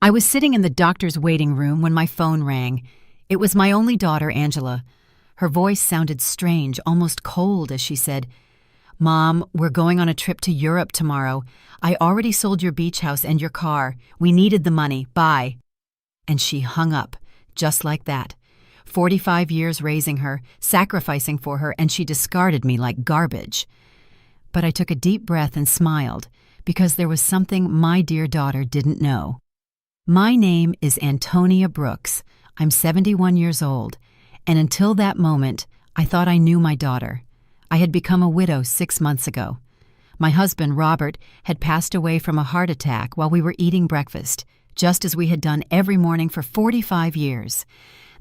I was sitting in the doctor's waiting room when my phone rang. It was my only daughter, Angela. Her voice sounded strange, almost cold, as she said, "Mom, we're going on a trip to Europe tomorrow. I already sold your beach house and your car. We needed the money. Bye." And she hung up, just like that. 45 years raising her, sacrificing for her, and she discarded me like garbage. But I took a deep breath and smiled, because there was something my dear daughter didn't know. My name is Antonia Brooks. I'm 71 years old, and until that moment, I thought I knew my daughter. I had become a widow 6 months ago. My husband, Robert, had passed away from a heart attack while we were eating breakfast, just as we had done every morning for 45 years.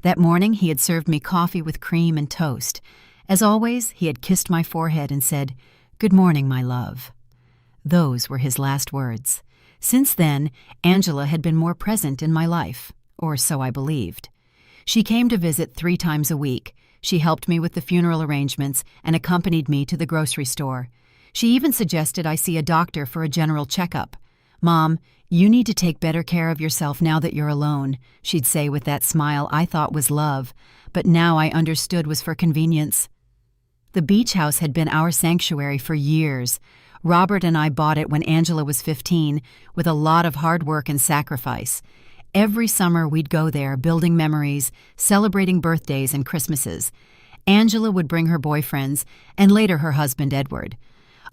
That morning, he had served me coffee with cream and toast. As always, he had kissed my forehead and said, "Good morning, my love." Those were his last words. Since then, Angela had been more present in my life, or so I believed. She came to visit 3 times a week. She helped me with the funeral arrangements and accompanied me to the grocery store. She even suggested I see a doctor for a general checkup. "Mom, you need to take better care of yourself now that you're alone," she'd say with that smile I thought was love, but now I understood was for convenience. The beach house had been our sanctuary for years. Robert and I bought it when Angela was 15, with a lot of hard work and sacrifice. Every summer we'd go there, building memories, celebrating birthdays and Christmases. Angela would bring her boyfriends, and later her husband, Edward.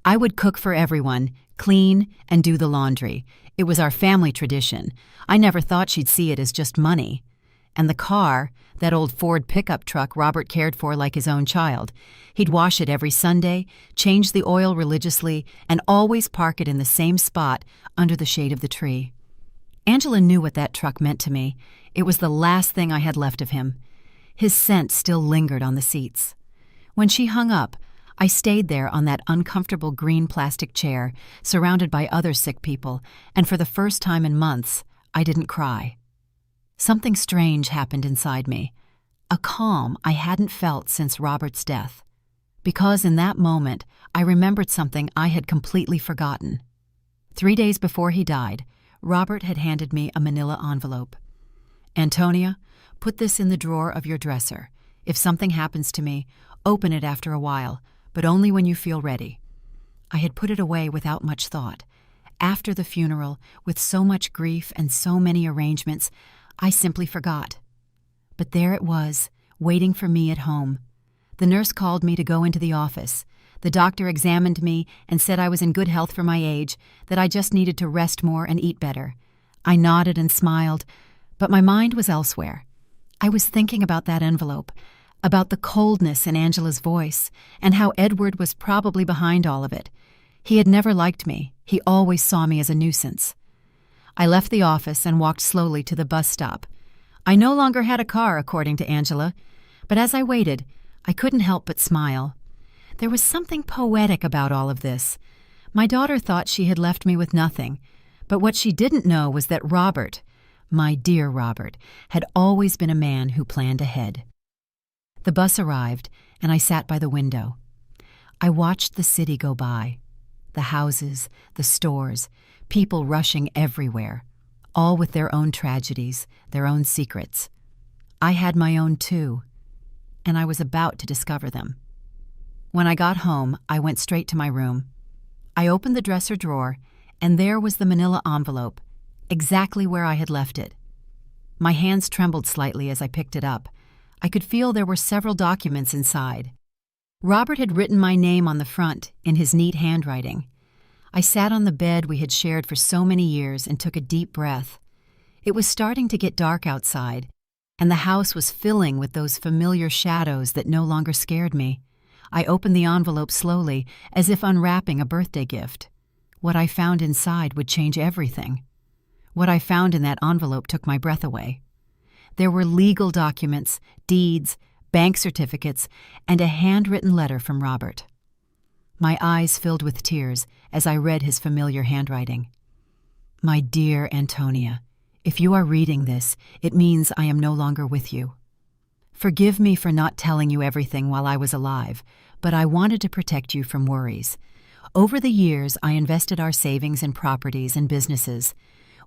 I would cook for everyone, clean, and do the laundry. It was our family tradition. I never thought she'd see it as just money. And the car, that old Ford pickup truck Robert cared for like his own child. He'd wash it every Sunday, change the oil religiously, and always park it in the same spot under the shade of the tree. Angela knew what that truck meant to me. It was the last thing I had left of him. His scent still lingered on the seats. When she hung up, I stayed there on that uncomfortable green plastic chair, surrounded by other sick people, and for the first time in months, I didn't cry. Something strange happened inside me, a calm I hadn't felt since Robert's death. Because in that moment, I remembered something I had completely forgotten. 3 days before he died, Robert had handed me a manila envelope. "Antonia, put this in the drawer of your dresser. If something happens to me, open it after a while, but only when you feel ready." I had put it away without much thought. After the funeral, with so much grief and so many arrangements, I simply forgot. But there it was, waiting for me at home. The nurse called me to go into the office. The doctor examined me and said I was in good health for my age, that I just needed to rest more and eat better. I nodded and smiled, but my mind was elsewhere. I was thinking about that envelope, about the coldness in Angela's voice, and how Edward was probably behind all of it. He had never liked me. He always saw me as a nuisance. I left the office and walked slowly to the bus stop. I no longer had a car, according to Angela, but as I waited, I couldn't help but smile. There was something poetic about all of this. My daughter thought she had left me with nothing, but what she didn't know was that Robert, my dear Robert, had always been a man who planned ahead. The bus arrived, and I sat by the window. I watched the city go by. The houses, the stores, people rushing everywhere, all with their own tragedies, their own secrets. I had my own too, and I was about to discover them. When I got home, I went straight to my room. I opened the dresser drawer, and there was the manila envelope, exactly where I had left it. My hands trembled slightly as I picked it up. I could feel there were several documents inside. Robert had written my name on the front in his neat handwriting. I sat on the bed we had shared for so many years and took a deep breath. It was starting to get dark outside, and the house was filling with those familiar shadows that no longer scared me. I opened the envelope slowly, as if unwrapping a birthday gift. What I found inside would change everything. What I found in that envelope took my breath away. There were legal documents, deeds, bank certificates, and a handwritten letter from Robert. My eyes filled with tears as I read his familiar handwriting. "My dear Antonia, if you are reading this, it means I am no longer with you. Forgive me for not telling you everything while I was alive, but I wanted to protect you from worries. Over the years, I invested our savings in properties and businesses.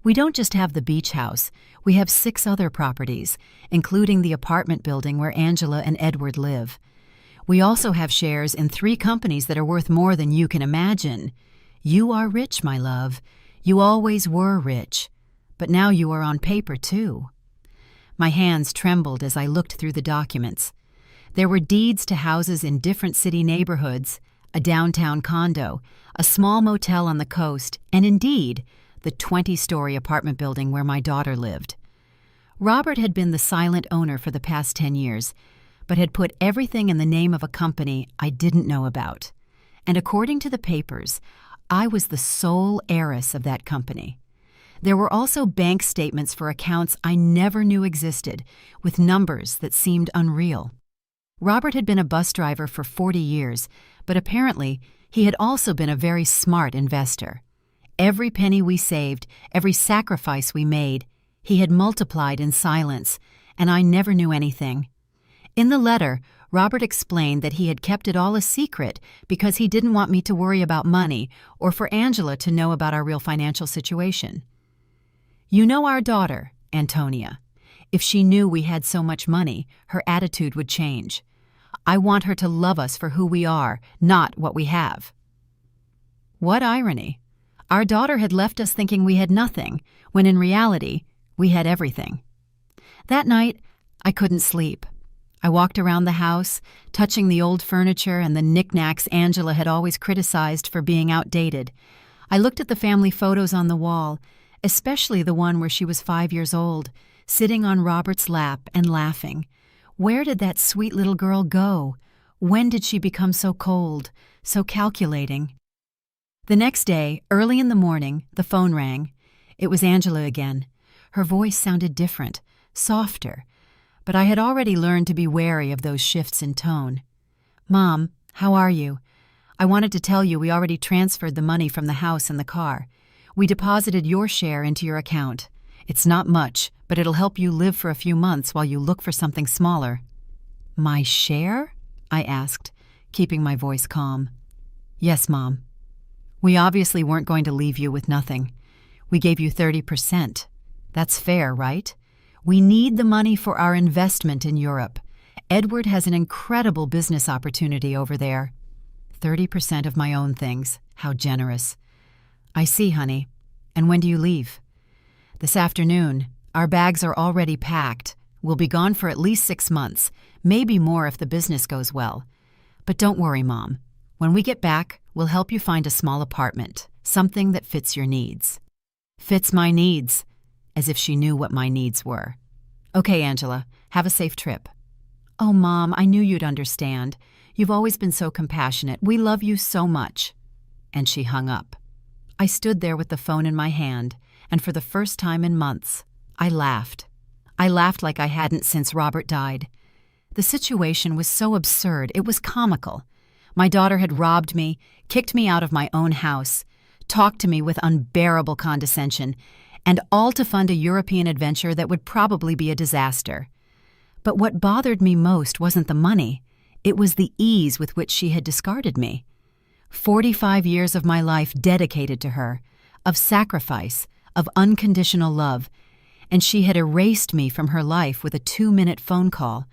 We don't just have the beach house, we have 6 other properties, including the apartment building where Angela and Edward live. We also have shares in 3 companies that are worth more than you can imagine. You are rich, my love. You always were rich. But now you are on paper, too. My hands trembled as I looked through the documents. There were deeds to houses in different city neighborhoods, a downtown condo, a small motel on the coast, and indeed, the 20-story apartment building where my daughter lived. Robert had been the silent owner for the past 10 years, but had put everything in the name of a company I didn't know about. And according to the papers, I was the sole heiress of that company. There were also bank statements for accounts I never knew existed, with numbers that seemed unreal. Robert had been a bus driver for 40 years, but apparently he had also been a very smart investor. Every penny we saved, every sacrifice we made, he had multiplied in silence, and I never knew anything. In the letter, Robert explained that he had kept it all a secret because he didn't want me to worry about money or for Angela to know about our real financial situation. You know our daughter, Antonia. If she knew we had so much money, her attitude would change. I want her to love us for who we are, not what we have. What irony. Our daughter had left us thinking we had nothing, when in reality, we had everything. That night, I couldn't sleep. I walked around the house, touching the old furniture and the knickknacks Angela had always criticized for being outdated. I looked at the family photos on the wall, especially the one where she was 5 years old, sitting on Robert's lap and laughing. Where did that sweet little girl go? When did she become so cold, so calculating? The next day, early in the morning, the phone rang. It was Angela again. Her voice sounded different, softer, but I had already learned to be wary of those shifts in tone. Mom, how are you? I wanted to tell you we already transferred the money from the house and the car. We deposited your share into your account. It's not much, but it'll help you live for a few months while you look for something smaller. My share? I asked, keeping my voice calm. Yes, Mom. We obviously weren't going to leave you with nothing. We gave you 30%. That's fair, right? We need the money for our investment in Europe. Edward has an incredible business opportunity over there. 30% of my own things. How generous. I see, honey. And when do you leave? This afternoon. Our bags are already packed. We'll be gone for at least 6 months, maybe more if the business goes well. But don't worry, Mom. When we get back, we'll help you find a small apartment, something that fits your needs. Fits my needs, as if she knew what my needs were. Okay, Angela, have a safe trip. Oh, Mom, I knew you'd understand. You've always been so compassionate. We love you so much. And she hung up. I stood there with the phone in my hand, and for the first time in months, I laughed. I laughed like I hadn't since Robert died. The situation was so absurd, it was comical. My daughter had robbed me, kicked me out of my own house, talked to me with unbearable condescension, and all to fund a European adventure that would probably be a disaster. But what bothered me most wasn't the money. It was the ease with which she had discarded me. 45 years of my life dedicated to her, of sacrifice, of unconditional love, and she had erased me from her life with a 2-minute phone call.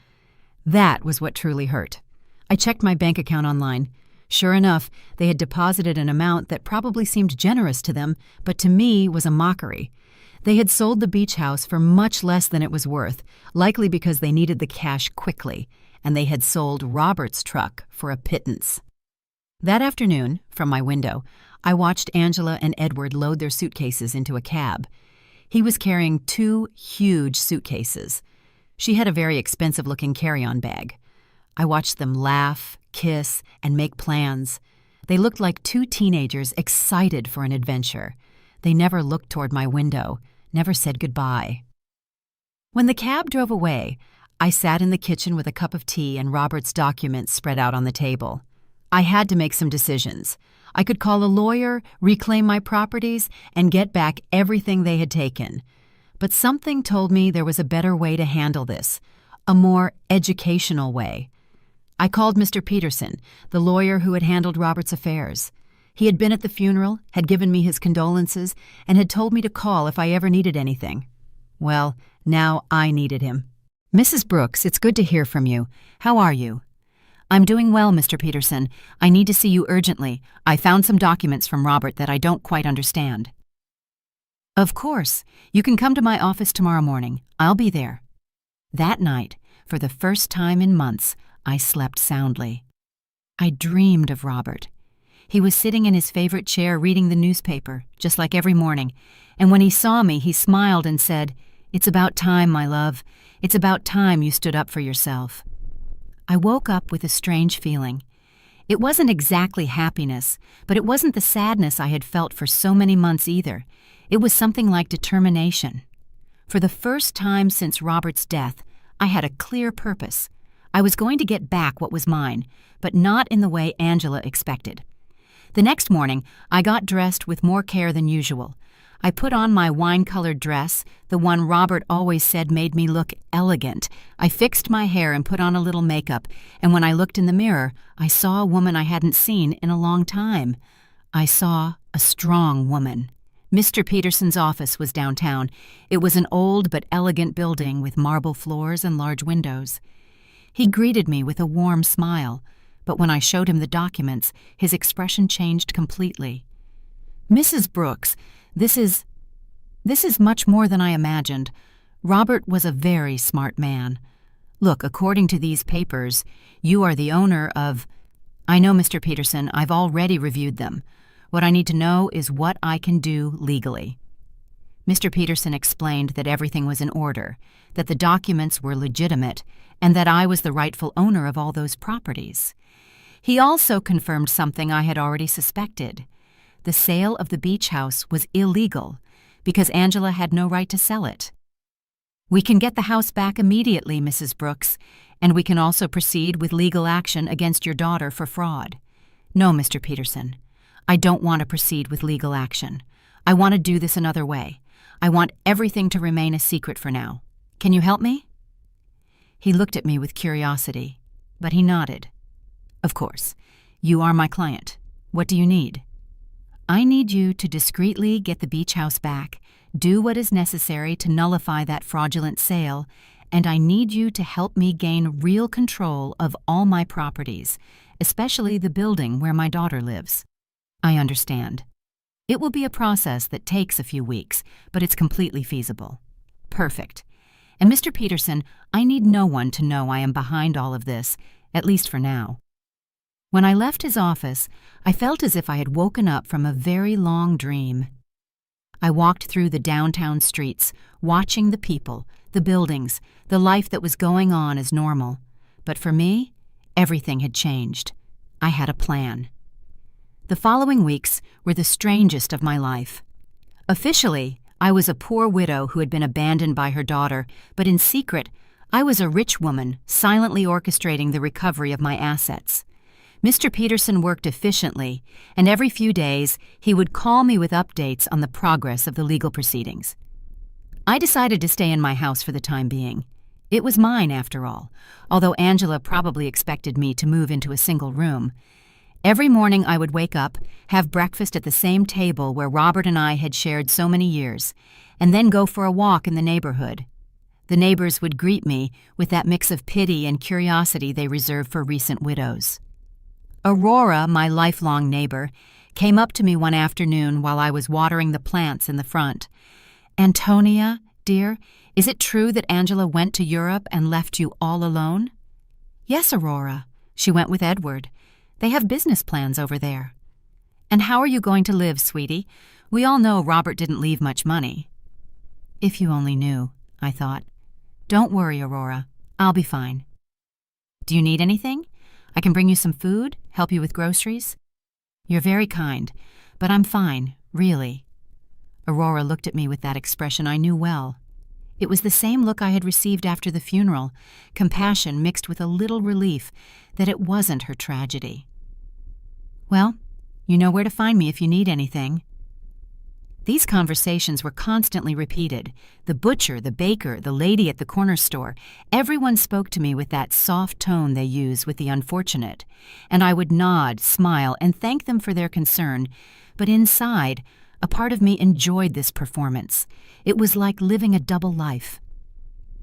That was what truly hurt. I checked my bank account online. Sure enough, they had deposited an amount that probably seemed generous to them, but to me was a mockery. They had sold the beach house for much less than it was worth, likely because they needed the cash quickly, and they had sold Robert's truck for a pittance. That afternoon, from my window, I watched Angela and Edward load their suitcases into a cab. He was carrying 2 huge suitcases. She had a very expensive-looking carry-on bag. I watched them laugh, kiss, and make plans. They looked like 2 teenagers excited for an adventure. They never looked toward my window, never said goodbye. When the cab drove away, I sat in the kitchen with a cup of tea and Robert's documents spread out on the table. I had to make some decisions. I could call a lawyer, reclaim my properties, and get back everything they had taken. But something told me there was a better way to handle this, a more educational way. I called Mr. Peterson, the lawyer who had handled Robert's affairs. He had been at the funeral, had given me his condolences, and had told me to call if I ever needed anything. Well, now I needed him. "Mrs. Brooks, it's good to hear from you. How are you?" "I'm doing well, Mr. Peterson. I need to see you urgently. I found some documents from Robert that I don't quite understand." "Of course. You can come to my office tomorrow morning. I'll be there." That night, for the first time in months, I slept soundly. I dreamed of Robert. He was sitting in his favorite chair reading the newspaper, just like every morning, and when he saw me, he smiled and said, "It's about time, my love. It's about time you stood up for yourself." I woke up with a strange feeling. It wasn't exactly happiness, but it wasn't the sadness I had felt for so many months either. It was something like determination. For the first time since Robert's death, I had a clear purpose. I was going to get back what was mine, but not in the way Angela expected. The next morning, I got dressed with more care than usual. I put on my wine-colored dress, the one Robert always said made me look elegant. I fixed my hair and put on a little makeup, and when I looked in the mirror, I saw a woman I hadn't seen in a long time. I saw a strong woman. Mr. Peterson's office was downtown. It was an old but elegant building with marble floors and large windows. He greeted me with a warm smile, but when I showed him the documents, his expression changed completely. "Mrs. Brooks, This is much more than I imagined. Robert was a very smart man. Look, according to these papers, you are the owner of—" "I know, Mr. Peterson. I've already reviewed them. What I need to know is what I can do legally." Mr. Peterson explained that everything was in order, that the documents were legitimate, and that I was the rightful owner of all those properties. He also confirmed something I had already suspected. The sale of the beach house was illegal because Angela had no right to sell it. "We can get the house back immediately, Mrs. Brooks, and we can also proceed with legal action against your daughter for fraud." "No, Mr. Peterson. I don't want to proceed with legal action. I want to do this another way. I want everything to remain a secret for now. Can you help me?" He looked at me with curiosity, but he nodded. "Of course. You are my client. What do you need?" "I need you to discreetly get the beach house back, do what is necessary to nullify that fraudulent sale, and I need you to help me gain real control of all my properties, especially the building where my daughter lives." "I understand. It will be a process that takes a few weeks, but it's completely feasible." "Perfect. And Mr. Peterson, I need no one to know I am behind all of this, at least for now." When I left his office, I felt as if I had woken up from a very long dream. I walked through the downtown streets, watching the people, the buildings, the life that was going on as normal. But for me, everything had changed. I had a plan. The following weeks were the strangest of my life. Officially, I was a poor widow who had been abandoned by her daughter, but in secret, I was a rich woman silently orchestrating the recovery of my assets. Mr. Peterson worked efficiently, and every few days he would call me with updates on the progress of the legal proceedings. I decided to stay in my house for the time being. It was mine, after all, although Angela probably expected me to move into a single room. Every morning I would wake up, have breakfast at the same table where Robert and I had shared so many years, and then go for a walk in the neighborhood. The neighbors would greet me with that mix of pity and curiosity they reserve for recent widows. Aurora, my lifelong neighbor, came up to me one afternoon while I was watering the plants in the front. "Antonia, dear, is it true that Angela went to Europe and left you all alone?" "Yes, Aurora. She went with Edward. They have business plans over there." "And how are you going to live, sweetie? We all know Robert didn't leave much money." "If you only knew," I thought. "Don't worry, Aurora. I'll be fine." "Do you need anything? I can bring you some food, help you with groceries?" "You're very kind, but I'm fine, really." Aurora looked at me with that expression I knew well. It was the same look I had received after the funeral, compassion mixed with a little relief that it wasn't her tragedy. "Well, you know where to find me if you need anything." These conversations were constantly repeated. The butcher, the baker, the lady at the corner store, everyone spoke to me with that soft tone they use with the unfortunate, and I would nod, smile, and thank them for their concern, but inside, a part of me enjoyed this performance. It was like living a double life.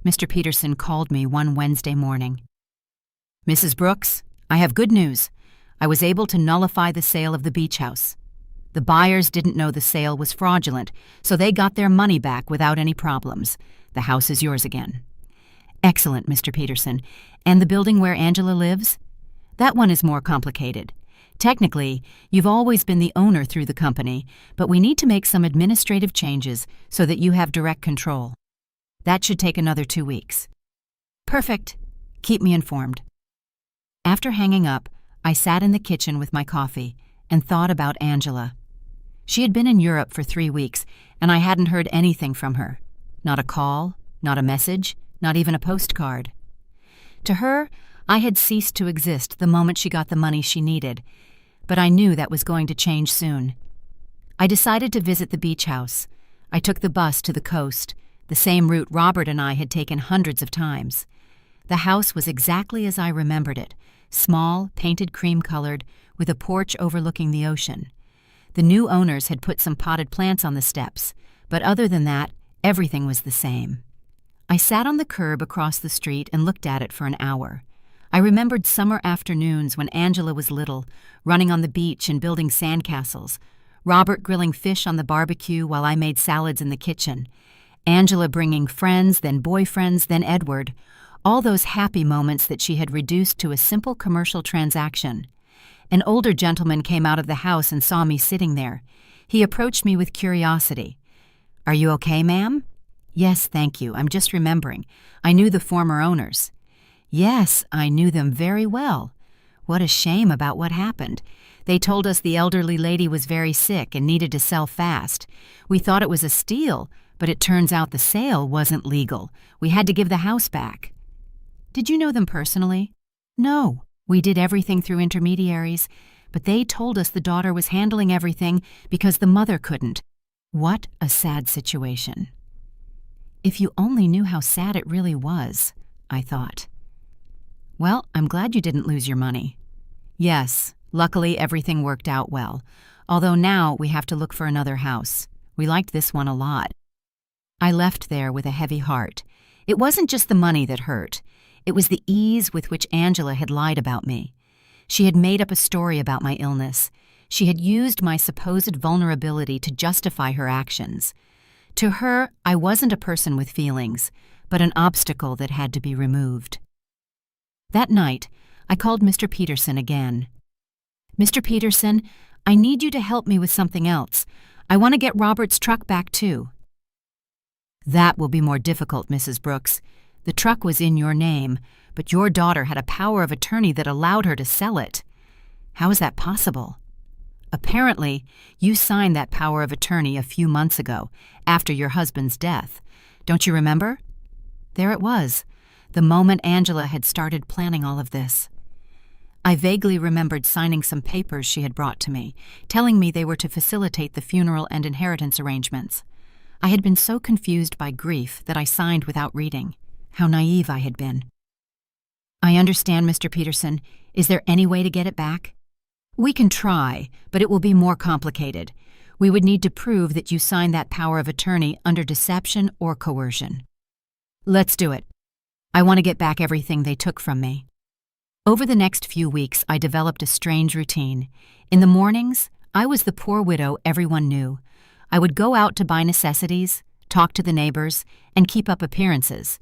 Mr. Peterson called me one Wednesday morning. "Mrs. Brooks, I have good news. I was able to nullify the sale of the beach house. The buyers didn't know the sale was fraudulent, so they got their money back without any problems. The house is yours again." "Excellent, Mr. Peterson. And the building where Angela lives?" "That one is more complicated. Technically, you've always been the owner through the company, but we need to make some administrative changes so that you have direct control. That should take another 2 weeks." "Perfect. Keep me informed." After hanging up, I sat in the kitchen with my coffee and thought about Angela. She had been in Europe for 3 weeks, and I hadn't heard anything from her. Not a call, not a message, not even a postcard. To her, I had ceased to exist the moment she got the money she needed, but I knew that was going to change soon. I decided to visit the beach house. I took the bus to the coast, the same route Robert and I had taken hundreds of times. The house was exactly as I remembered it, small, painted cream-colored, with a porch overlooking the ocean. The new owners had put some potted plants on the steps, but other than that, everything was the same. I sat on the curb across the street and looked at it for an hour. I remembered summer afternoons when Angela was little, running on the beach and building sandcastles, Robert grilling fish on the barbecue while I made salads in the kitchen, Angela bringing friends, then boyfriends, then Edward, all those happy moments that she had reduced to a simple commercial transaction. An older gentleman came out of the house and saw me sitting there. He approached me with curiosity. "Are you okay, ma'am?" "Yes, thank you. I'm just remembering. I knew the former owners." "Yes, I knew them very well. What a shame about what happened. They told us the elderly lady was very sick and needed to sell fast. We thought it was a steal, but it turns out the sale wasn't legal. We had to give the house back." "Did you know them personally?" "No. We did everything through intermediaries, but they told us the daughter was handling everything because the mother couldn't." What a sad situation. If you only knew how sad it really was, I thought. "Well, I'm glad you didn't lose your money." "Yes, luckily everything worked out well, although now we have to look for another house. We liked this one a lot." I left there with a heavy heart. It wasn't just the money that hurt. It was the ease with which Angela had lied about me. She had made up a story about my illness. She had used my supposed vulnerability to justify her actions. To her, I wasn't a person with feelings, but an obstacle that had to be removed. That night, I called Mr. Peterson again. "Mr. Peterson, I need you to help me with something else. I want to get Robert's truck back too." "That will be more difficult, Mrs. Brooks. The truck was in your name, but your daughter had a power of attorney that allowed her to sell it. How is that possible?" "Apparently, you signed that power of attorney a few months ago, after your husband's death. Don't you remember?" There it was, the moment Angela had started planning all of this. I vaguely remembered signing some papers she had brought to me, telling me they were to facilitate the funeral and inheritance arrangements. I had been so confused by grief that I signed without reading. How naive I had been. "I understand, Mr. Peterson. Is there any way to get it back?" "We can try, but it will be more complicated. We would need to prove that you signed that power of attorney under deception or coercion." "Let's do it. I want to get back everything they took from me." Over the next few weeks, I developed a strange routine. In the mornings, I was the poor widow everyone knew. I would go out to buy necessities, talk to the neighbors, and keep up appearances.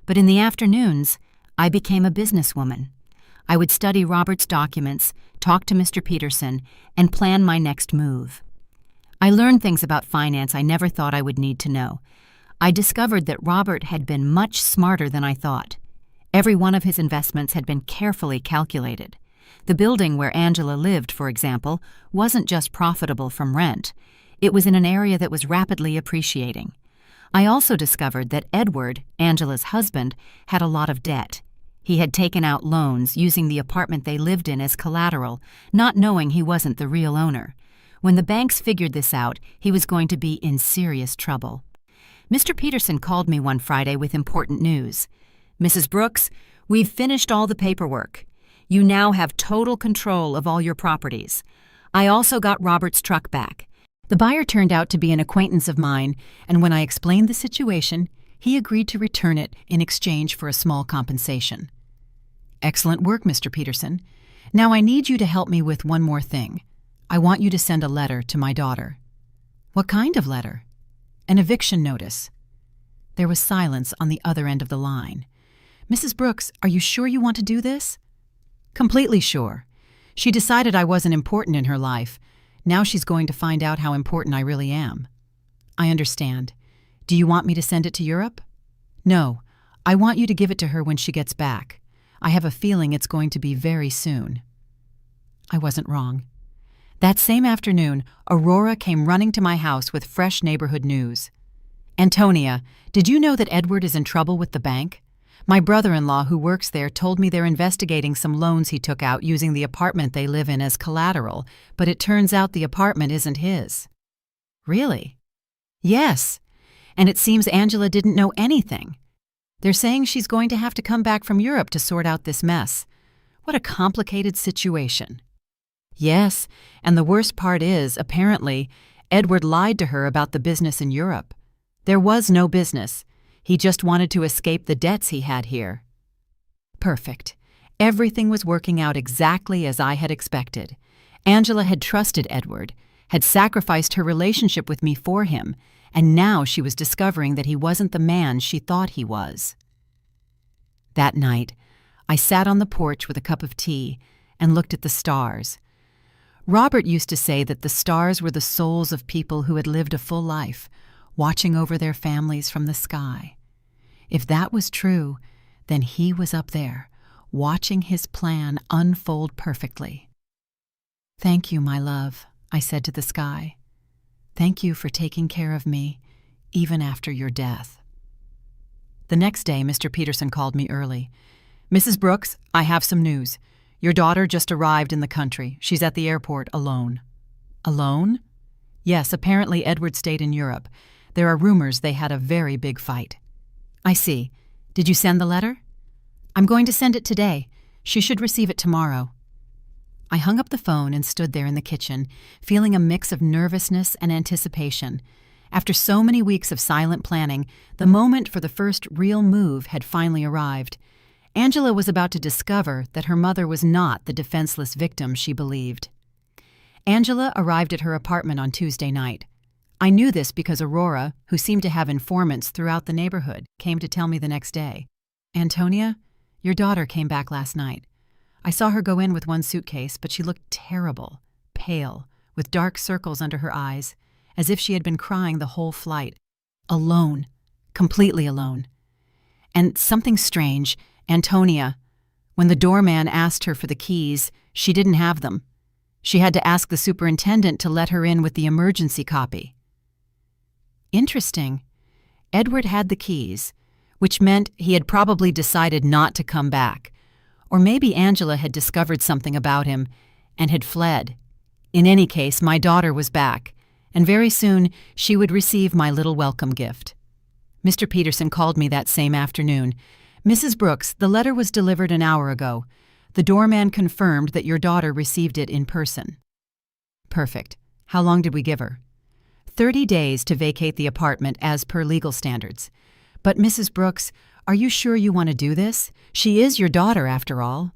But in the afternoons, I became a businesswoman. I would study Robert's documents, talk to Mr. Peterson, and plan my next move. I learned things about finance I never thought I would need to know. I discovered that Robert had been much smarter than I thought. Every one of his investments had been carefully calculated. The building where Angela lived, for example, wasn't just profitable from rent. It was in an area that was rapidly appreciating. I also discovered that Edward, Angela's husband, had a lot of debt. He had taken out loans using the apartment they lived in as collateral, not knowing he wasn't the real owner. When the banks figured this out, he was going to be in serious trouble. Mr. Peterson called me one Friday with important news. "Mrs. Brooks, we've finished all the paperwork. You now have total control of all your properties. I also got Robert's truck back." The buyer turned out to be an acquaintance of mine, and when I explained the situation, he agreed to return it in exchange for a small compensation. "Excellent work, Mr. Peterson. Now I need you to help me with one more thing. I want you to send a letter to my daughter." "What kind of letter?" "An eviction notice." There was silence on the other end of the line. "Mrs. Brooks, are you sure you want to do this?" "Completely sure. She decided I wasn't important in her life. Now she's going to find out how important I really am." "I understand. Do you want me to send it to Europe?" "No. I want you to give it to her when she gets back. I have a feeling it's going to be very soon." I wasn't wrong. That same afternoon, Aurora came running to my house with fresh neighborhood news. "Antonia, did you know that Edward is in trouble with the bank? My brother-in-law who works there told me they're investigating some loans he took out using the apartment they live in as collateral, but it turns out the apartment isn't his." "Really?" "Yes. And it seems Angela didn't know anything. They're saying she's going to have to come back from Europe to sort out this mess. What a complicated situation." "Yes, and the worst part is, apparently, Edward lied to her about the business in Europe. There was no business. He just wanted to escape the debts he had here." Perfect. Everything was working out exactly as I had expected. Angela had trusted Edward, had sacrificed her relationship with me for him, and now she was discovering that he wasn't the man she thought he was. That night, I sat on the porch with a cup of tea and looked at the stars. Robert used to say that the stars were the souls of people who had lived a full life, watching over their families from the sky. If that was true, then he was up there, watching his plan unfold perfectly. "Thank you, my love," I said to the sky. "Thank you for taking care of me, even after your death." The next day, Mr. Peterson called me early. "Mrs. Brooks, I have some news. Your daughter just arrived in the country. She's at the airport alone." "Alone?" "Yes, apparently Edward stayed in Europe. There are rumors they had a very big fight." "I see. Did you send the letter?" "I'm going to send it today. She should receive it tomorrow." I hung up the phone and stood there in the kitchen, feeling a mix of nervousness and anticipation. After so many weeks of silent planning, the moment for the first real move had finally arrived. Angela was about to discover that her mother was not the defenseless victim she believed. Angela arrived at her apartment on Tuesday night. I knew this because Aurora, who seemed to have informants throughout the neighborhood, came to tell me the next day. "Antonia, your daughter came back last night. I saw her go in with one suitcase, but she looked terrible, pale, with dark circles under her eyes, as if she had been crying the whole flight. Alone, completely alone. And something strange, Antonia, when the doorman asked her for the keys, she didn't have them. She had to ask the superintendent to let her in with the emergency copy." Interesting. Edward had the keys, which meant he had probably decided not to come back. Or maybe Angela had discovered something about him and had fled. In any case, my daughter was back, and very soon she would receive my little welcome gift. Mr. Peterson called me that same afternoon. "Mrs. Brooks, the letter was delivered an hour ago. The doorman confirmed that your daughter received it in person." "Perfect. How long did we give her?" 30 days to vacate the apartment as per legal standards. "But Mrs. Brooks, are you sure you want to do this? She is your daughter, after all."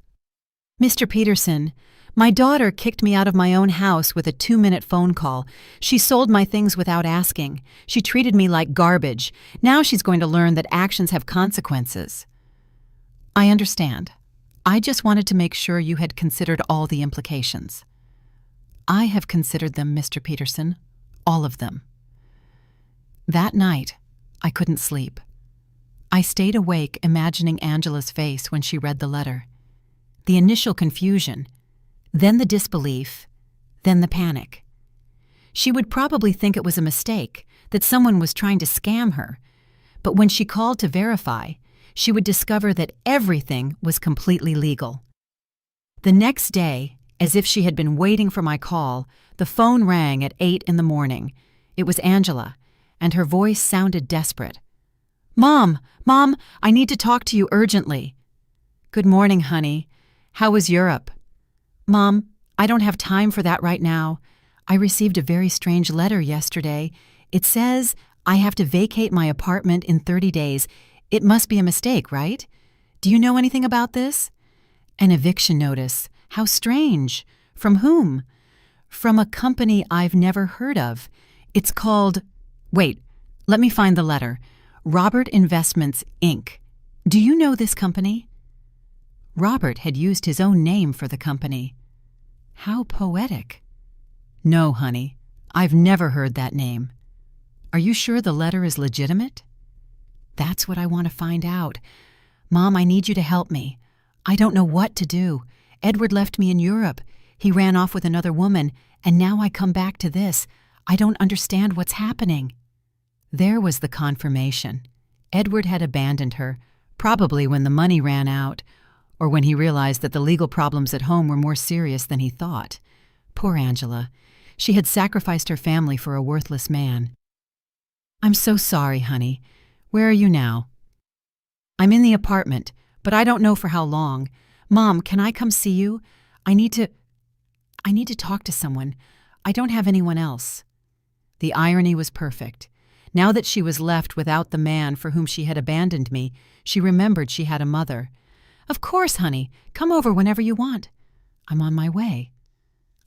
"Mr. Peterson, my daughter kicked me out of my own house with a 2-minute phone call. She sold my things without asking. She treated me like garbage. Now she's going to learn that actions have consequences." "I understand. I just wanted to make sure you had considered all the implications." "I have considered them, Mr. Peterson. All of them." That night, I couldn't sleep. I stayed awake imagining Angela's face when she read the letter. The initial confusion, then the disbelief, then the panic. She would probably think it was a mistake, that someone was trying to scam her. But when she called to verify, she would discover that everything was completely legal. The next day, As if she had been waiting for my call, the phone rang at 8 in the morning. It was Angela, and her voice sounded desperate. "Mom, I need to talk to you urgently." "Good morning, honey. How was Europe?" "Mom, I don't have time for that right now. I received a very strange letter yesterday. It says I have to vacate my apartment in 30 days. It must be a mistake, right? Do you know anything about this?" "An eviction notice. How strange. From whom?" "From a company I've never heard of. It's called— Wait, let me find the letter. Robert Investments, Inc. Do you know this company?" Robert had used his own name for the company. How poetic. "No, honey, I've never heard that name." "Are you sure the letter is legitimate?" "That's what I want to find out. Mom, I need you to help me. I don't know what to do. Edward left me in Europe. He ran off with another woman, and now I come back to this. I don't understand what's happening." There was the confirmation. Edward had abandoned her, probably when the money ran out, or when he realized that the legal problems at home were more serious than he thought. Poor Angela. She had sacrificed her family for a worthless man. "I'm so sorry, honey. Where are you now?" "I'm in the apartment, but I don't know for how long. Mom, can I come see you? I need to talk to someone. I don't have anyone else." The irony was perfect. Now that she was left without the man for whom she had abandoned me, she remembered she had a mother. "Of course, honey. Come over whenever you want." "I'm on my way."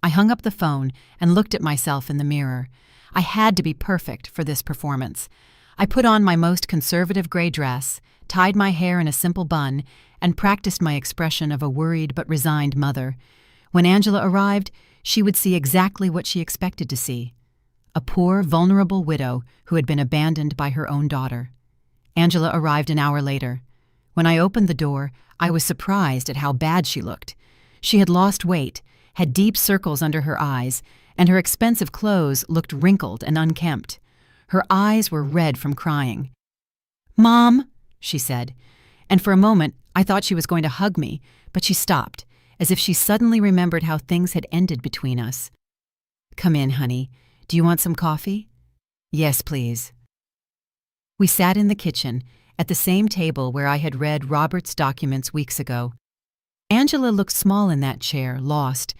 I hung up the phone and looked at myself in the mirror. I had to be perfect for this performance. I put on my most conservative gray dress, tied my hair in a simple bun, and practiced my expression of a worried but resigned mother. When Angela arrived, she would see exactly what she expected to see: a poor, vulnerable widow who had been abandoned by her own daughter. Angela arrived an hour later. When I opened the door, I was surprised at how bad she looked. She had lost weight, had deep circles under her eyes, and her expensive clothes looked wrinkled and unkempt. Her eyes were red from crying. "Mom," she said, and for a moment I thought she was going to hug me, but she stopped, as if she suddenly remembered how things had ended between us. "Come in, honey. Do you want some coffee?" "Yes, please." We sat in the kitchen, at the same table where I had read Robert's documents weeks ago. Angela looked small in that chair, lost,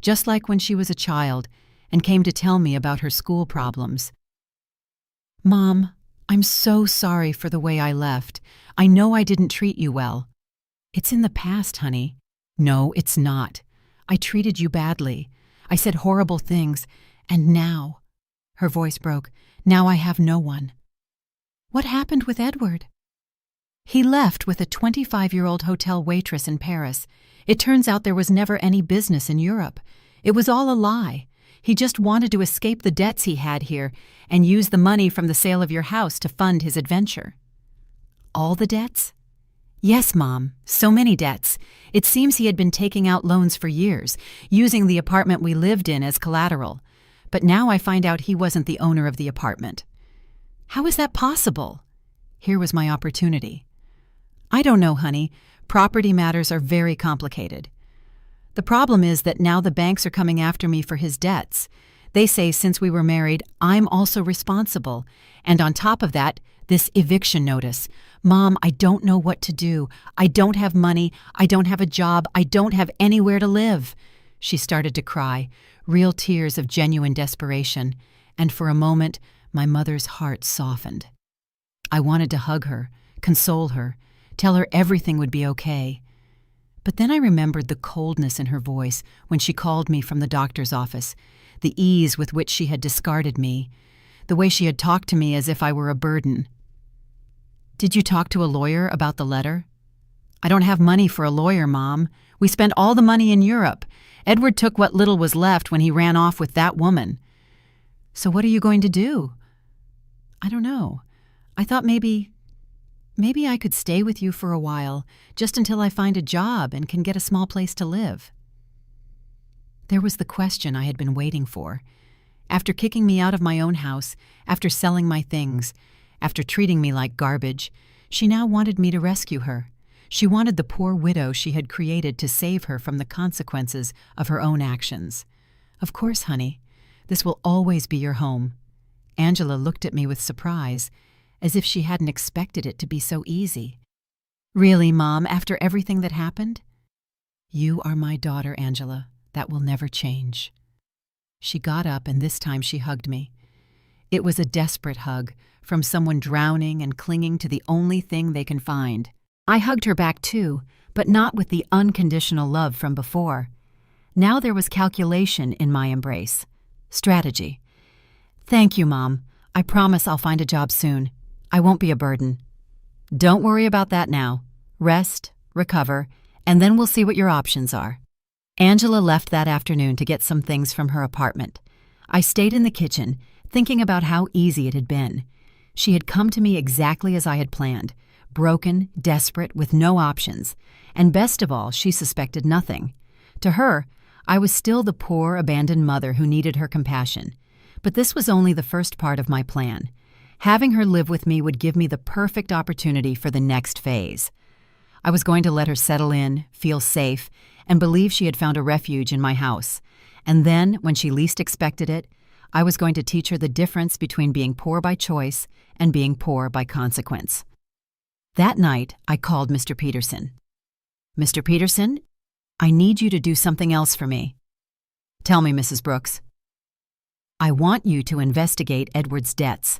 just like when she was a child, and came to tell me about her school problems. "Mom, I'm so sorry for the way I left. I know I didn't treat you well." "It's in the past, honey." "No, it's not. I treated you badly. I said horrible things, and now—" her voice broke— "now I have no one." "What happened with Edward?" "He left with a 25-year-old hotel waitress in Paris. It turns out there was never any business in Europe. It was all a lie. He just wanted to escape the debts he had here and use the money from the sale of your house to fund his adventure." "All the debts?" "Yes, Mom, so many debts. It seems he had been taking out loans for years, using the apartment we lived in as collateral. But now I find out he wasn't the owner of the apartment." "How is that possible?" Here was my opportunity. "I don't know, honey. Property matters are very complicated. The problem is that now the banks are coming after me for his debts. They say since we were married, I'm also responsible. And on top of that, this eviction notice. Mom, I don't know what to do. I don't have money. I don't have a job. I don't have anywhere to live." She started to cry, real tears of genuine desperation, and for a moment, my mother's heart softened. I wanted to hug her, console her, tell her everything would be okay. But then I remembered the coldness in her voice when she called me from the doctor's office, the ease with which she had discarded me, the way she had talked to me as if I were a burden. "Did you talk to a lawyer about the letter?" "I don't have money for a lawyer, Mom. We spent all the money in Europe. Edward took what little was left when he ran off with that woman." "So what are you going to do?" "I don't know. I thought maybe I could stay with you for a while, just until I find a job and can get a small place to live." There was the question I had been waiting for. After kicking me out of my own house, after selling my things, after treating me like garbage, she now wanted me to rescue her. She wanted the poor widow she had created to save her from the consequences of her own actions. "Of course, honey. This will always be your home." Angela looked at me with surprise, as if she hadn't expected it to be so easy. "Really, Mom, after everything that happened?" "You are my daughter, Angela. That will never change." She got up, and this time she hugged me. It was a desperate hug, from someone drowning and clinging to the only thing they can find. I hugged her back too, but not with the unconditional love from before. Now there was calculation in my embrace. Strategy. "Thank you, Mom. I promise I'll find a job soon. I won't be a burden." "Don't worry about that now. Rest, recover, and then we'll see what your options are." Angela left that afternoon to get some things from her apartment. I stayed in the kitchen, thinking about how easy it had been. She had come to me exactly as I had planned, broken, desperate, with no options, and best of all, she suspected nothing. To her, I was still the poor, abandoned mother who needed her compassion. But this was only the first part of my plan. Having her live with me would give me the perfect opportunity for the next phase. I was going to let her settle in, feel safe, and believe she had found a refuge in my house. And then, when she least expected it, I was going to teach her the difference between being poor by choice and being poor by consequence. That night, I called Mr. Peterson. "Mr. Peterson, I need you to do something else for me." "Tell me, Mrs. Brooks." "I want you to investigate Edward's debts.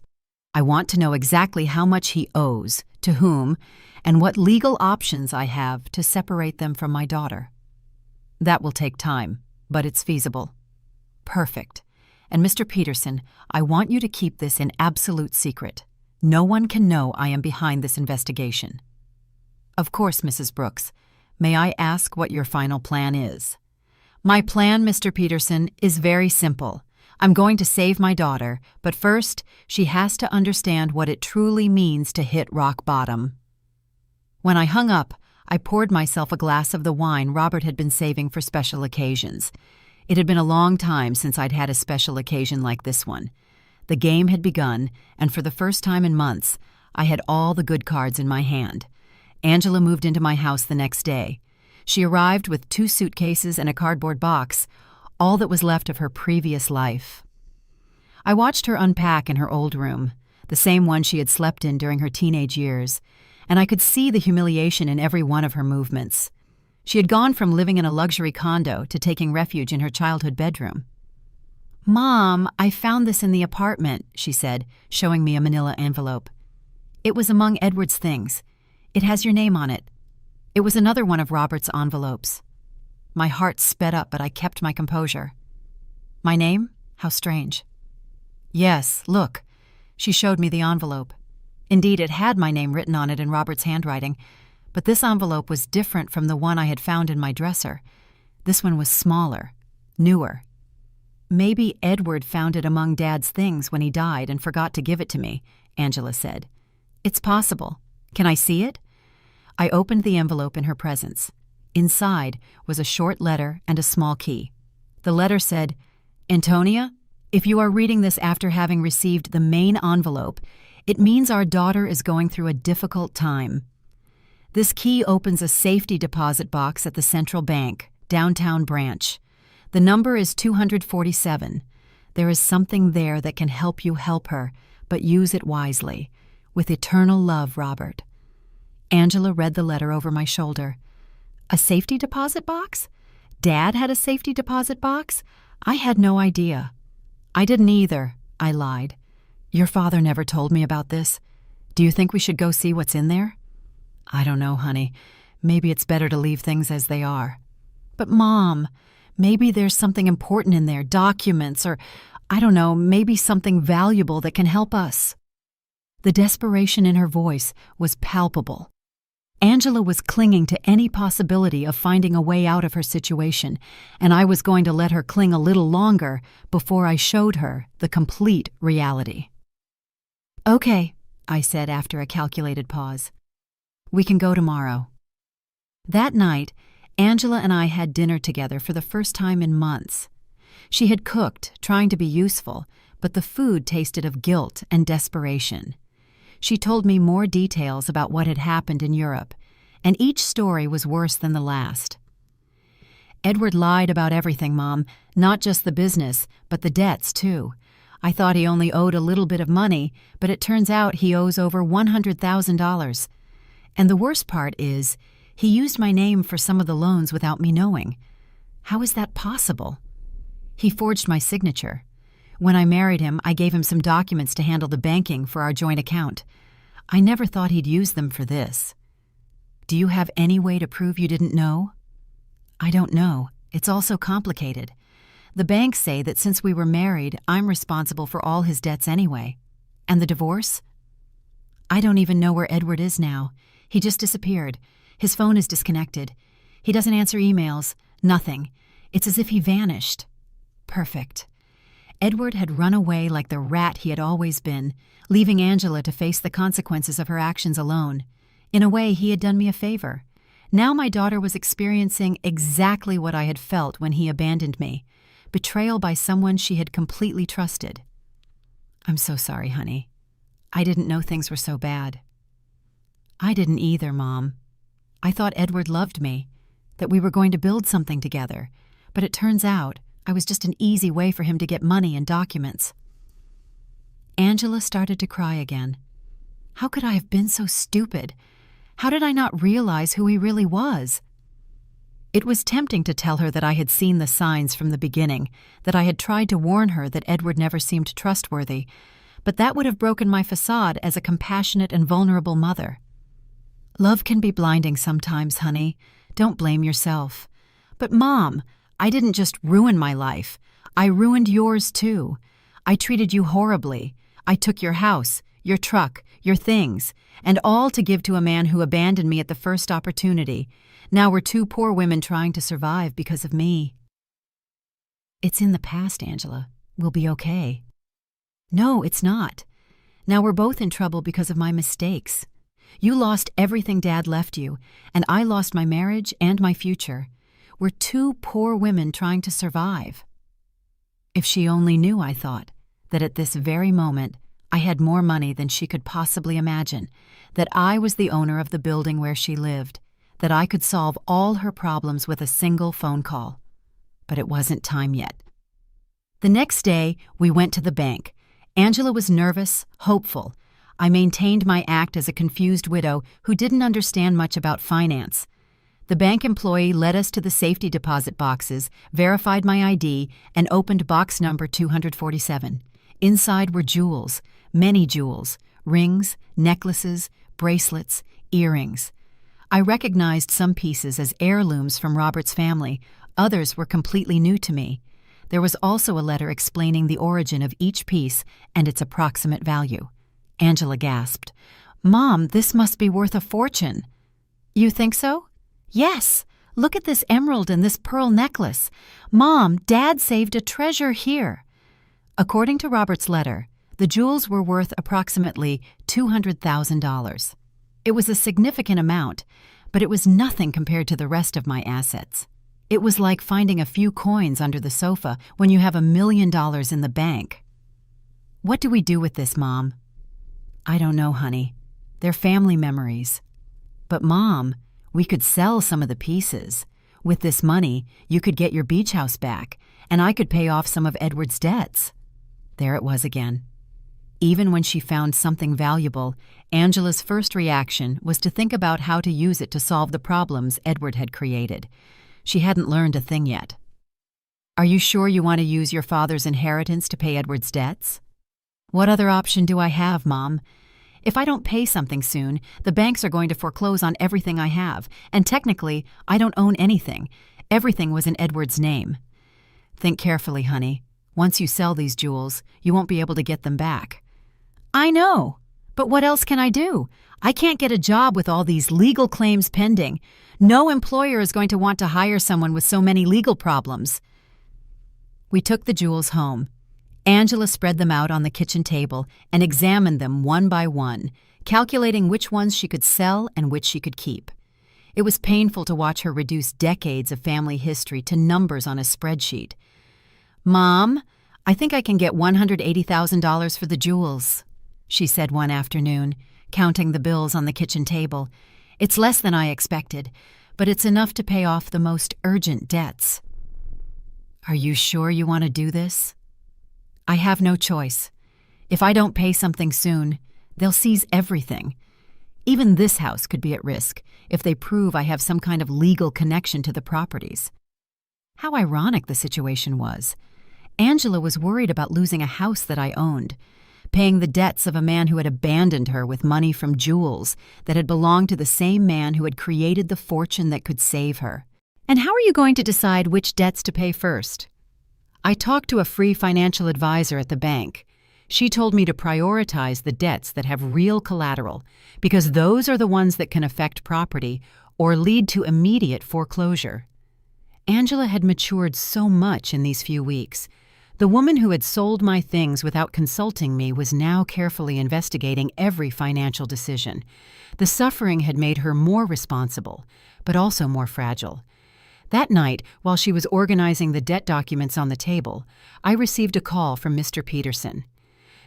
I want to know exactly how much he owes, to whom, and what legal options I have to separate them from my daughter." "That will take time, but it's feasible." "Perfect. And Mr. Peterson, I want you to keep this an absolute secret. No one can know I am behind this investigation." "Of course, Mrs. Brooks. May I ask what your final plan is?" "My plan, Mr. Peterson, is very simple. I'm going to save my daughter, but first, she has to understand what it truly means to hit rock bottom." When I hung up, I poured myself a glass of the wine Robert had been saving for special occasions. It had been a long time since I'd had a special occasion like this one. The game had begun, and for the first time in months, I had all the good cards in my hand. Angela moved into my house the next day. She arrived with 2 suitcases and a cardboard box, all that was left of her previous life. I watched her unpack in her old room, the same one she had slept in during her teenage years, and I could see the humiliation in every one of her movements. She had gone from living in a luxury condo to taking refuge in her childhood bedroom. "Mom, I found this in the apartment," she said, showing me a manila envelope. "It was among Edward's things. It has your name on it." It was another one of Robert's envelopes. My heart sped up, but I kept my composure. "My name? How strange." "Yes, look." She showed me the envelope. Indeed, it had my name written on it in Robert's handwriting, but this envelope was different from the one I had found in my dresser. This one was smaller, newer. "Maybe Edward found it among Dad's things when he died and forgot to give it to me," Angela said. "It's possible. Can I see it?" I opened the envelope in her presence. Inside was a short letter and a small key. The letter said, "Antonia, if you are reading this after having received the main envelope, it means our daughter is going through a difficult time. This key opens a safety deposit box at the Central Bank, downtown branch. The number is 247. There is something there that can help you help her, but use it wisely. With eternal love, Robert." Angela read the letter over my shoulder. A safety deposit box? Dad had a safety deposit box? I had no idea. "I didn't either," I lied. "Your father never told me about this. Do you think we should go see what's in there?" "I don't know, honey. Maybe it's better to leave things as they are." "But Mom, maybe there's something important in there, documents, or, I don't know, maybe something valuable that can help us." The desperation in her voice was palpable. Angela was clinging to any possibility of finding a way out of her situation, and I was going to let her cling a little longer before I showed her the complete reality. "Okay," I said after a calculated pause. "We can go tomorrow." That night, Angela and I had dinner together for the first time in months. She had cooked, trying to be useful, but the food tasted of guilt and desperation. She told me more details about what had happened in Europe, and each story was worse than the last. Edward lied about everything, Mom, not just the business, but the debts, too. I thought he only owed a little bit of money, but it turns out he owes over $100,000. And the worst part is, he used my name for some of the loans without me knowing. How is that possible? He forged my signature. When I married him, I gave him some documents to handle the banking for our joint account. I never thought he'd use them for this. Do you have any way to prove you didn't know? I don't know. It's all so complicated. The banks say that since we were married, I'm responsible for all his debts anyway. And the divorce? I don't even know where Edward is now. He just disappeared. His phone is disconnected. He doesn't answer emails. Nothing. It's as if he vanished. Perfect. Edward had run away like the rat he had always been, leaving Angela to face the consequences of her actions alone. In a way, he had done me a favor. Now my daughter was experiencing exactly what I had felt when he abandoned me. Betrayal by someone she had completely trusted. I'm so sorry, honey. I didn't know things were so bad. I didn't either, Mom. I thought Edward loved me, that we were going to build something together, but it turns out I was just an easy way for him to get money and documents. Angela started to cry again. How could I have been so stupid? How did I not realize who he really was? It was tempting to tell her that I had seen the signs from the beginning, that I had tried to warn her that Edward never seemed trustworthy, but that would have broken my facade as a compassionate and vulnerable mother. Love can be blinding sometimes, honey. Don't blame yourself. But Mom, I didn't just ruin my life. I ruined yours too. I treated you horribly. I took your house, your truck, your things, and all to give to a man who abandoned me at the first opportunity. Now we're two poor women trying to survive because of me. It's in the past, Angela. We'll be okay. No, it's not. Now we're both in trouble because of my mistakes. You lost everything Dad left you, and I lost my marriage and my future. We're two poor women trying to survive. If she only knew, I thought, that at this very moment I had more money than she could possibly imagine, that I was the owner of the building where she lived, that I could solve all her problems with a single phone call. But it wasn't time yet. The next day, we went to the bank. Angela was nervous, hopeful. I maintained my act as a confused widow who didn't understand much about finance. The bank employee led us to the safety deposit boxes, verified my ID, and opened box number 247. Inside were jewels, many jewels, rings, necklaces, bracelets, earrings. I recognized some pieces as heirlooms from Robert's family. Others were completely new to me. There was also a letter explaining the origin of each piece and its approximate value. Angela gasped. Mom, this must be worth a fortune. You think so? Yes. Look at this emerald and this pearl necklace. Mom, Dad saved a treasure here. According to Robert's letter, the jewels were worth approximately $200,000. It was a significant amount, but it was nothing compared to the rest of my assets. It was like finding a few coins under the sofa when you have $1 million in the bank. What do we do with this, Mom? I don't know, honey. They're family memories. But Mom, we could sell some of the pieces. With this money, you could get your beach house back, and I could pay off some of Edward's debts. There it was again. Even when she found something valuable, Angela's first reaction was to think about how to use it to solve the problems Edward had created. She hadn't learned a thing yet. Are you sure you want to use your father's inheritance to pay Edward's debts? What other option do I have, Mom? If I don't pay something soon, the banks are going to foreclose on everything I have, and technically, I don't own anything. Everything was in Edward's name. Think carefully, honey. Once you sell these jewels, you won't be able to get them back. I know, but what else can I do? I can't get a job with all these legal claims pending. No employer is going to want to hire someone with so many legal problems. We took the jewels home. Angela spread them out on the kitchen table and examined them one by one, calculating which ones she could sell and which she could keep. It was painful to watch her reduce decades of family history to numbers on a spreadsheet. Mom, I think I can get $180,000 for the jewels, she said one afternoon, counting the bills on the kitchen table. It's less than I expected, but it's enough to pay off the most urgent debts. Are you sure you want to do this? I have no choice. If I don't pay something soon, they'll seize everything. Even this house could be at risk if they prove I have some kind of legal connection to the properties. How ironic the situation was. Angela was worried about losing a house that I owned, paying the debts of a man who had abandoned her with money from jewels that had belonged to the same man who had created the fortune that could save her. And how are you going to decide which debts to pay first? I talked to a free financial advisor at the bank. She told me to prioritize the debts that have real collateral because those are the ones that can affect property or lead to immediate foreclosure. Angela had matured so much in these few weeks. The woman who had sold my things without consulting me was now carefully investigating every financial decision. The suffering had made her more responsible, but also more fragile. That night, while she was organizing the debt documents on the table, I received a call from Mr. Peterson.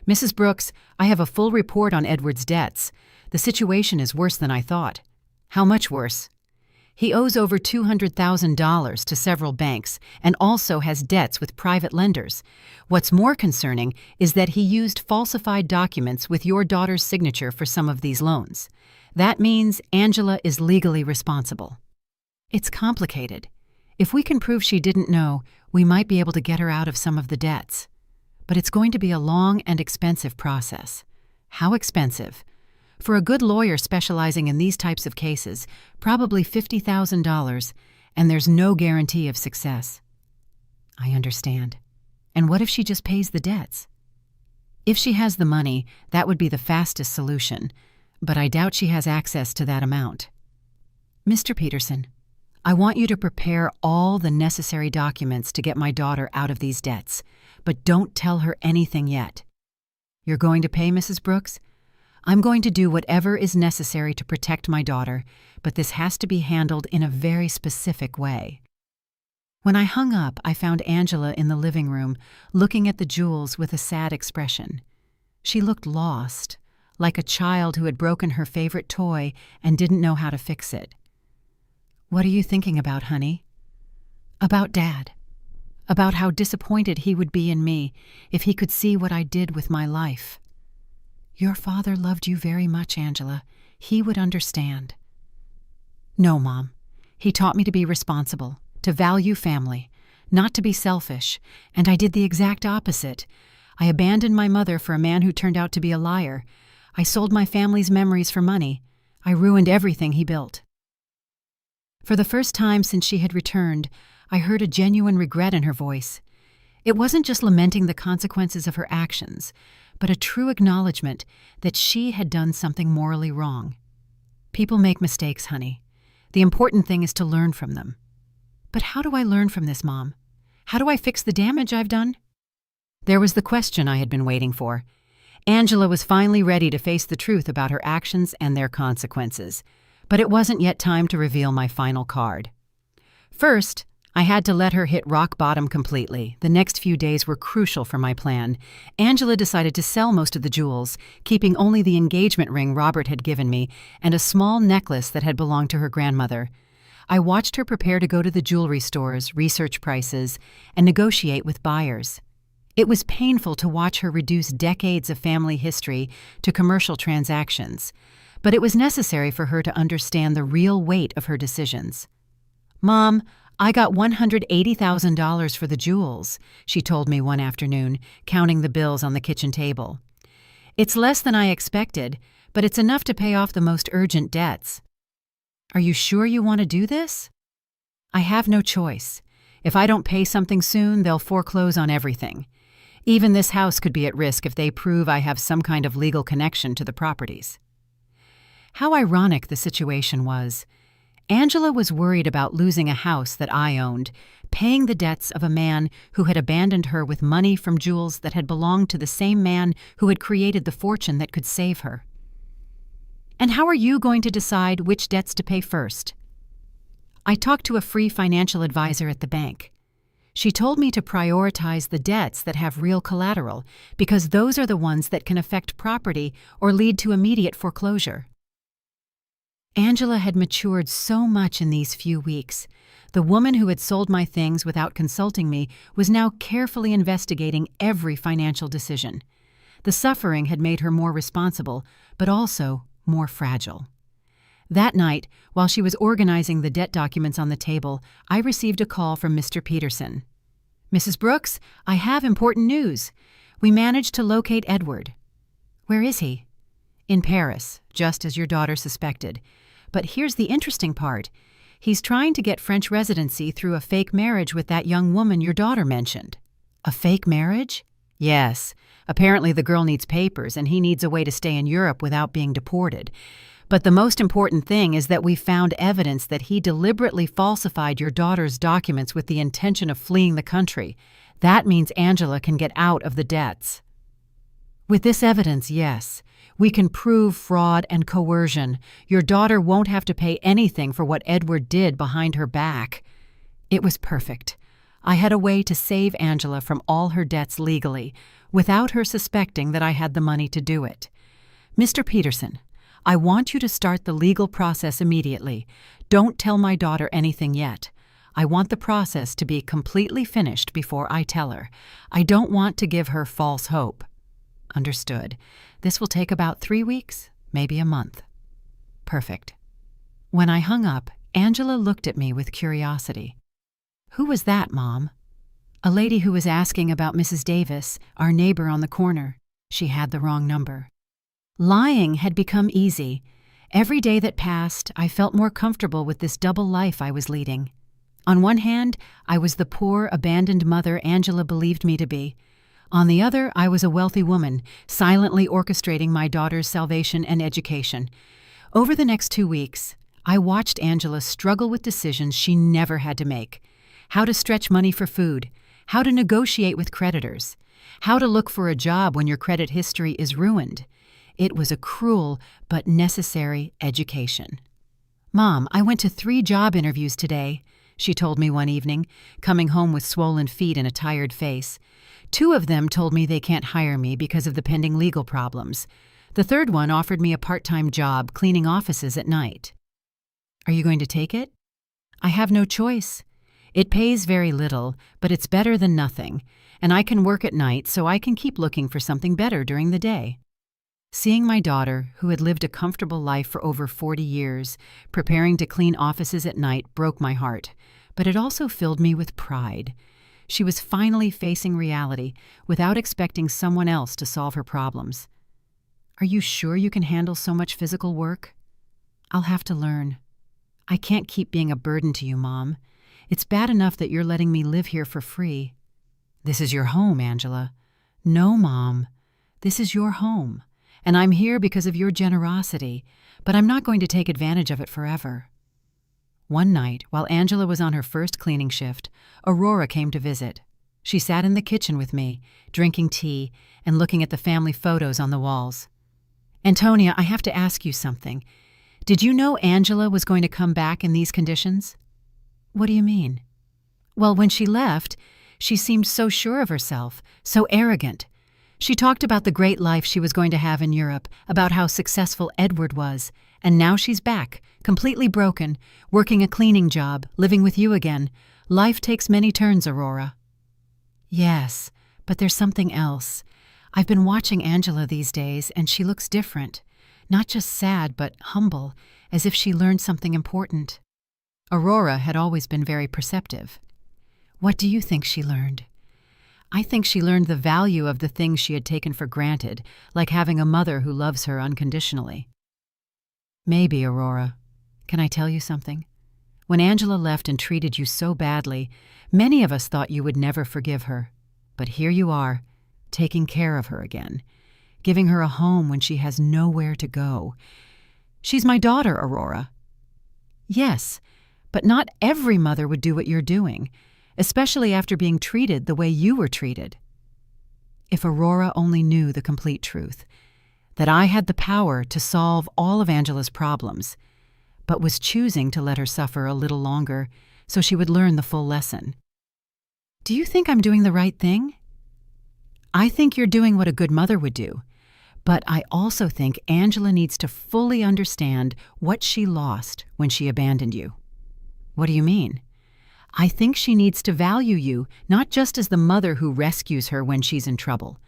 Mrs. Brooks, I have a full report on Edward's debts. The situation is worse than I thought. How much worse? He owes over $200,000 to several banks and also has debts with private lenders. What's more concerning is that he used falsified documents with your daughter's signature for some of these loans. That means Angela is legally responsible. It's complicated. If we can prove she didn't know, we might be able to get her out of some of the debts. But it's going to be a long and expensive process. How expensive? For a good lawyer specializing in these types of cases, probably $50,000, and there's no guarantee of success. I understand. And what if she just pays the debts? If she has the money, that would be the fastest solution, but I doubt she has access to that amount. Mr. Peterson, I want you to prepare all the necessary documents to get my daughter out of these debts, but don't tell her anything yet. You're going to pay, Mrs. Brooks? I'm going to do whatever is necessary to protect my daughter, but this has to be handled in a very specific way. When I hung up, I found Angela in the living room, looking at the jewels with a sad expression. She looked lost, like a child who had broken her favorite toy and didn't know how to fix it. What are you thinking about, honey? About Dad. About how disappointed he would be in me if he could see what I did with my life. Your father loved you very much, Angela. He would understand. No, Mom. He taught me to be responsible, to value family, not to be selfish, and I did the exact opposite. I abandoned my mother for a man who turned out to be a liar. I sold my family's memories for money. I ruined everything he built. For the first time since she had returned, I heard a genuine regret in her voice. It wasn't just lamenting the consequences of her actions, but a true acknowledgement that she had done something morally wrong. People make mistakes, honey. The important thing is to learn from them. But how do I learn from this, Mom? How do I fix the damage I've done? There was the question I had been waiting for. Angela was finally ready to face the truth about her actions and their consequences. But it wasn't yet time to reveal my final card. First, I had to let her hit rock bottom completely. The next few days were crucial for my plan. Angela decided to sell most of the jewels, keeping only the engagement ring Robert had given me and a small necklace that had belonged to her grandmother. I watched her prepare to go to the jewelry stores, research prices, and negotiate with buyers. It was painful to watch her reduce decades of family history to commercial transactions, but it was necessary for her to understand the real weight of her decisions. Mom, I got $180,000 for the jewels, she told me one afternoon, counting the bills on the kitchen table. It's less than I expected, but it's enough to pay off the most urgent debts. Are you sure you want to do this? I have no choice. If I don't pay something soon, they'll foreclose on everything. Even this house could be at risk if they prove I have some kind of legal connection to the properties. How ironic the situation was. Angela was worried about losing a house that I owned, paying the debts of a man who had abandoned her with money from jewels that had belonged to the same man who had created the fortune that could save her. And how are you going to decide which debts to pay first? I talked to a free financial advisor at the bank. She told me to prioritize the debts that have real collateral because those are the ones that can affect property or lead to immediate foreclosure. Angela had matured so much in these few weeks. The woman who had sold my things without consulting me was now carefully investigating every financial decision. The suffering had made her more responsible, but also more fragile. That night, while she was organizing the debt documents on the table, I received a call from Mr. Peterson. "Mrs. Brooks, I have important news. We managed to locate Edward." "Where is he?" "In Paris, just as your daughter suspected. But here's the interesting part. He's trying to get French residency through a fake marriage with that young woman your daughter mentioned." "A fake marriage?" "Yes. Apparently the girl needs papers and he needs a way to stay in Europe without being deported. But the most important thing is that we found evidence that he deliberately falsified your daughter's documents with the intention of fleeing the country. That means Angela can get out of the debts." "With this evidence, yes. We can prove fraud and coercion. Your daughter won't have to pay anything for what Edward did behind her back." It was perfect. I had a way to save Angela from all her debts legally, without her suspecting that I had the money to do it. "Mr. Peterson, I want you to start the legal process immediately. Don't tell my daughter anything yet. I want the process to be completely finished before I tell her. I don't want to give her false hope." "Understood. This will take about 3 weeks, maybe a month." "Perfect." When I hung up, Angela looked at me with curiosity. "Who was that, Mom?" "A lady who was asking about Mrs. Davis, our neighbor on the corner. She had the wrong number." Lying had become easy. Every day that passed, I felt more comfortable with this double life I was leading. On one hand, I was the poor, abandoned mother Angela believed me to be. On the other, I was a wealthy woman, silently orchestrating my daughter's salvation and education. Over the next 2 weeks, I watched Angela struggle with decisions she never had to make. How to stretch money for food, how to negotiate with creditors, how to look for a job when your credit history is ruined. It was a cruel but necessary education. "Mom, I went to 3 job interviews today," she told me one evening, coming home with swollen feet and a tired face. 2 of them told me they can't hire me because of the pending legal problems. The third one offered me a part-time job cleaning offices at night. "Are you going to take it?" "I have no choice. It pays very little, but it's better than nothing, and I can work at night so I can keep looking for something better during the day." Seeing my daughter, who had lived a comfortable life for over 40 years, preparing to clean offices at night broke my heart, but it also filled me with pride. She was finally facing reality without expecting someone else to solve her problems. "Are you sure you can handle so much physical work?" "I'll have to learn. I can't keep being a burden to you, Mom. It's bad enough that you're letting me live here for free." "This is your home, Angela." "No, Mom. This is your home, and I'm here because of your generosity, but I'm not going to take advantage of it forever." One night, while Angela was on her first cleaning shift, Aurora came to visit. She sat in the kitchen with me, drinking tea and looking at the family photos on the walls. "Antonia, I have to ask you something. Did you know Angela was going to come back in these conditions?" "What do you mean?" "Well, when she left, she seemed so sure of herself, so arrogant. She talked about the great life she was going to have in Europe, about how successful Edward was, and now she's back, completely broken, working a cleaning job, living with you again. Life takes many turns, Aurora." "Yes, but there's something else. I've been watching Angela these days, and she looks different. Not just sad, but humble, as if she learned something important." Aurora had always been very perceptive. "What do you think she learned?" "I think she learned the value of the things she had taken for granted, like having a mother who loves her unconditionally." "Maybe, Aurora. Can I tell you something? When Angela left and treated you so badly, many of us thought you would never forgive her. But here you are, taking care of her again, giving her a home when she has nowhere to go. She's my daughter, Aurora." "Yes, but not every mother would do what you're doing, especially after being treated the way you were treated." If Aurora only knew the complete truth, that I had the power to solve all of Angela's problems, but was choosing to let her suffer a little longer so she would learn the full lesson. "Do you think I'm doing the right thing?" "I think you're doing what a good mother would do. But I also think Angela needs to fully understand what she lost when she abandoned you. What do you mean? I think she needs to value you not just as the mother who rescues her when she's in trouble,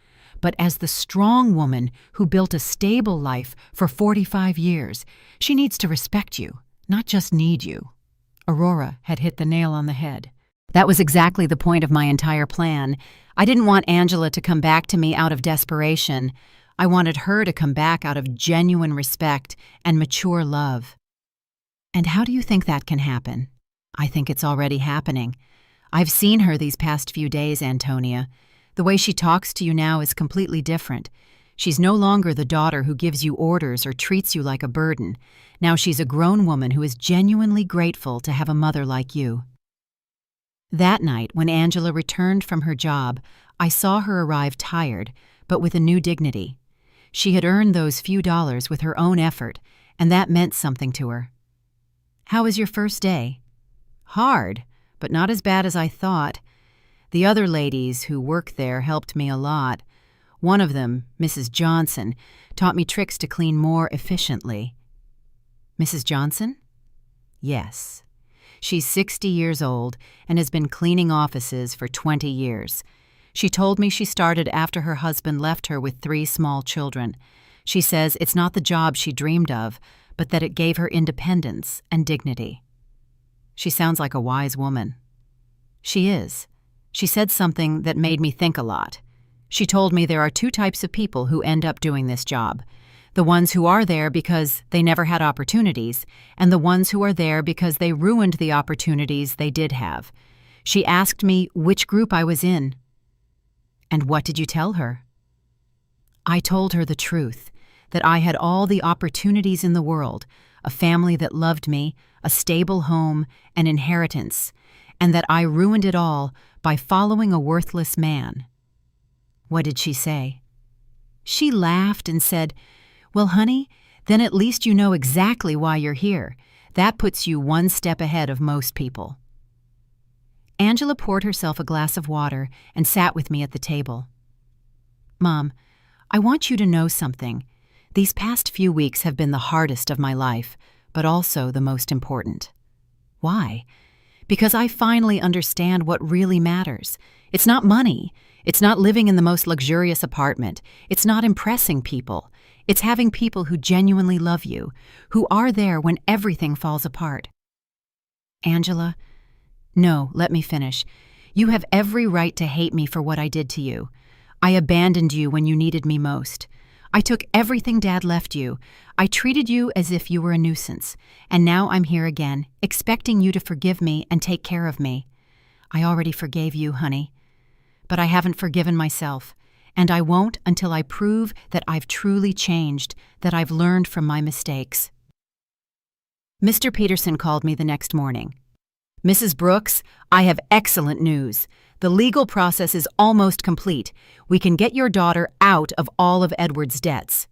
but as the strong woman who built a stable life for 45 years. She needs to respect you, not just need you. Aurora had hit the nail on the head. That was exactly the point of my entire plan. I didn't want Angela to come back to me out of desperation. I wanted her to come back out of genuine respect and mature love. And how do you think that can happen? I think it's already happening. I've seen her these past few days, Antonia. The way she talks to you now is completely different. She's no longer the daughter who gives you orders or treats you like a burden. Now she's a grown woman who is genuinely grateful to have a mother like you. That night, when Angela returned from her job, I saw her arrive tired, but with a new dignity. She had earned those few dollars with her own effort, and that meant something to her. How was your first day? Hard, but not as bad as I thought. The other ladies who work there helped me a lot. One of them, Mrs. Johnson, taught me tricks to clean more efficiently. Mrs. Johnson? Yes. She's 60 years old and has been cleaning offices for 20 years. She told me she started after her husband left her with 3 small children. She says it's not the job she dreamed of, but that it gave her independence and dignity. She sounds like a wise woman. She is. She said something that made me think a lot. She told me there are 2 types of people who end up doing this job. The ones who are there because they never had opportunities, and the ones who are there because they ruined the opportunities they did have. She asked me which group I was in. And what did you tell her? I told her the truth, that I had all the opportunities in the world, a family that loved me, a stable home, an inheritance, and that I ruined it all by following a worthless man. What did she say? She laughed and said, "Well, honey, then at least you know exactly why you're here. That puts you 1 step ahead of most people." Angela poured herself a glass of water and sat with me at the table. "Mom, I want you to know something. These past few weeks have been the hardest of my life, but also the most important." "Why?" "Because I finally understand what really matters. It's not money. It's not living in the most luxurious apartment. It's not impressing people. It's having people who genuinely love you, who are there when everything falls apart." "Angela, no, let me finish. You have every right to hate me for what I did to you. I abandoned you when you needed me most. I took everything Dad left you. I treated you as if you were a nuisance. And now I'm here again, expecting you to forgive me and take care of me. I already forgave you, honey. But I haven't forgiven myself. And I won't until I prove that I've truly changed, that I've learned from my mistakes." Mr. Peterson called me the next morning. "Mrs. Brooks, I have excellent news. The legal process is almost complete. We can get your daughter out of all of Edward's debts."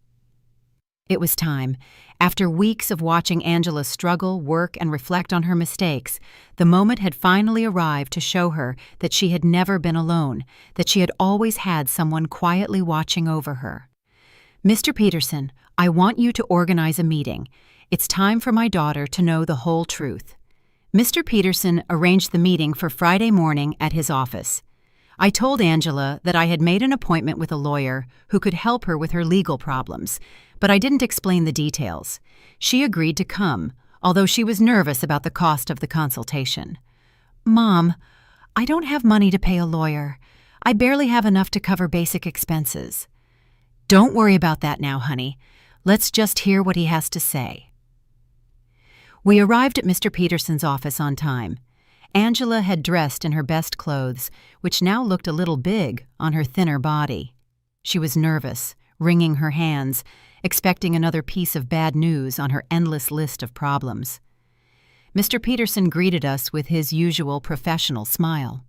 It was time. After weeks of watching Angela struggle, work, and reflect on her mistakes, the moment had finally arrived to show her that she had never been alone, that she had always had someone quietly watching over her. "Mr. Peterson, I want you to organize a meeting. It's time for my daughter to know the whole truth." Mr. Peterson arranged the meeting for Friday morning at his office. I told Angela that I had made an appointment with a lawyer who could help her with her legal problems, but I didn't explain the details. She agreed to come, although she was nervous about the cost of the consultation. "Mom, I don't have money to pay a lawyer. I barely have enough to cover basic expenses." "Don't worry about that now, honey. Let's just hear what he has to say." We arrived at Mr. Peterson's office on time. Angela had dressed in her best clothes, which now looked a little big on her thinner body. She was nervous, wringing her hands, expecting another piece of bad news on her endless list of problems. Mr. Peterson greeted us with his usual professional smile.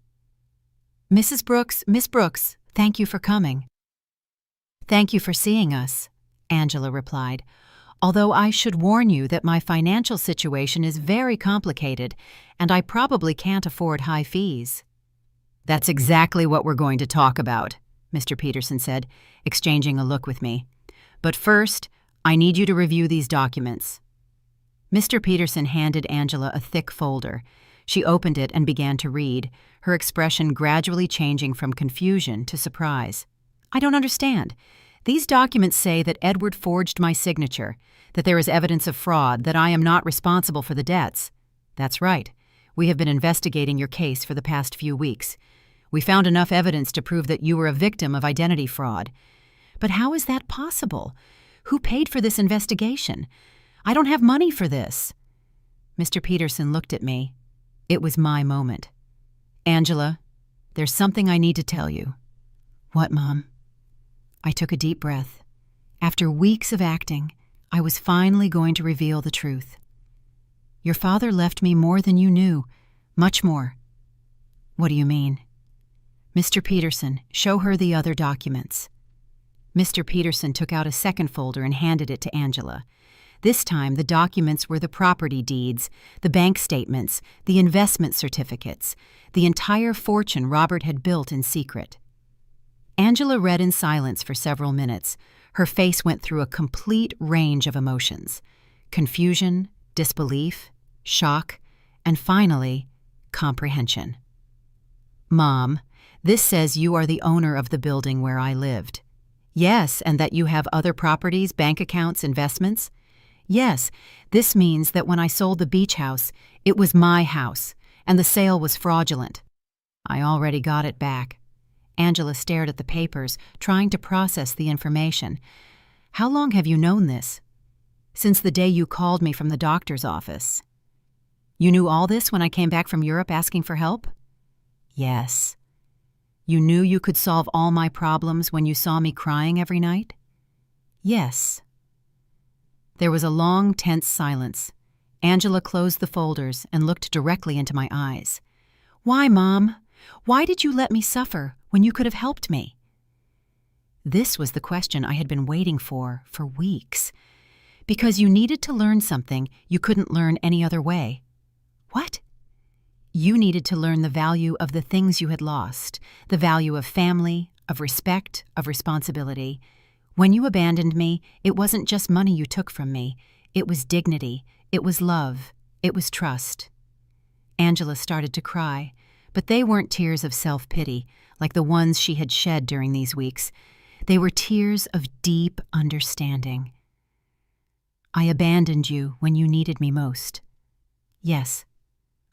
"Mrs. Brooks, Miss Brooks, thank you for coming." "Thank you for seeing us," Angela replied. "Although I should warn you that my financial situation is very complicated, and I probably can't afford high fees." "That's exactly what we're going to talk about," Mr. Peterson said, exchanging a look with me. But first, I need you to review these documents." Mr. Peterson handed Angela a thick folder. She opened it and began to read, her expression gradually changing from confusion to surprise. "I don't understand. These documents say that Edward forged my signature, that there is evidence of fraud, that I am not responsible for the debts." "That's right. We have been investigating your case for the past few weeks. We found enough evidence to prove that you were a victim of identity fraud." "But how is that possible? Who paid for this investigation? I don't have money for this." Mr. Peterson looked at me. It was my moment. "Angela, there's something I need to tell you." "What, Mom?" I took a deep breath. After weeks of acting, I was finally going to reveal the truth. "Your father left me more than you knew, much more." "What do you mean?" "Mr. Peterson, show her the other documents." Mr. Peterson took out a second folder and handed it to Angela. This time, the documents were the property deeds, the bank statements, the investment certificates, the entire fortune Robert had built in secret. Angela read in silence for several minutes. Her face went through a complete range of emotions: confusion, disbelief, shock, and finally, comprehension. "Mom, this says you are the owner of the building where I lived." "Yes, and that you have other properties, bank accounts, investments?" "Yes, this means that when I sold the beach house, it was my house, and the sale was fraudulent." "I already got it back." Angela stared at the papers, trying to process the information. "How long have you known this?" "Since the day you called me from the doctor's office." "You knew all this when I came back from Europe asking for help?" "Yes." "You knew you could solve all my problems when you saw me crying every night?" "Yes." There was a long, tense silence. Angela closed the folders and looked directly into my eyes. "Why, Mom? Why did you let me suffer when you could have helped me?" This was the question I had been waiting for weeks. "Because you needed to learn something you couldn't learn any other way." "What?" "You needed to learn the value of the things you had lost, the value of family, of respect, of responsibility. When you abandoned me, it wasn't just money you took from me. It was dignity, it was love, it was trust." Angela started to cry, but they weren't tears of self-pity, like the ones she had shed during these weeks. They were tears of deep understanding. "I abandoned you when you needed me most." "Yes."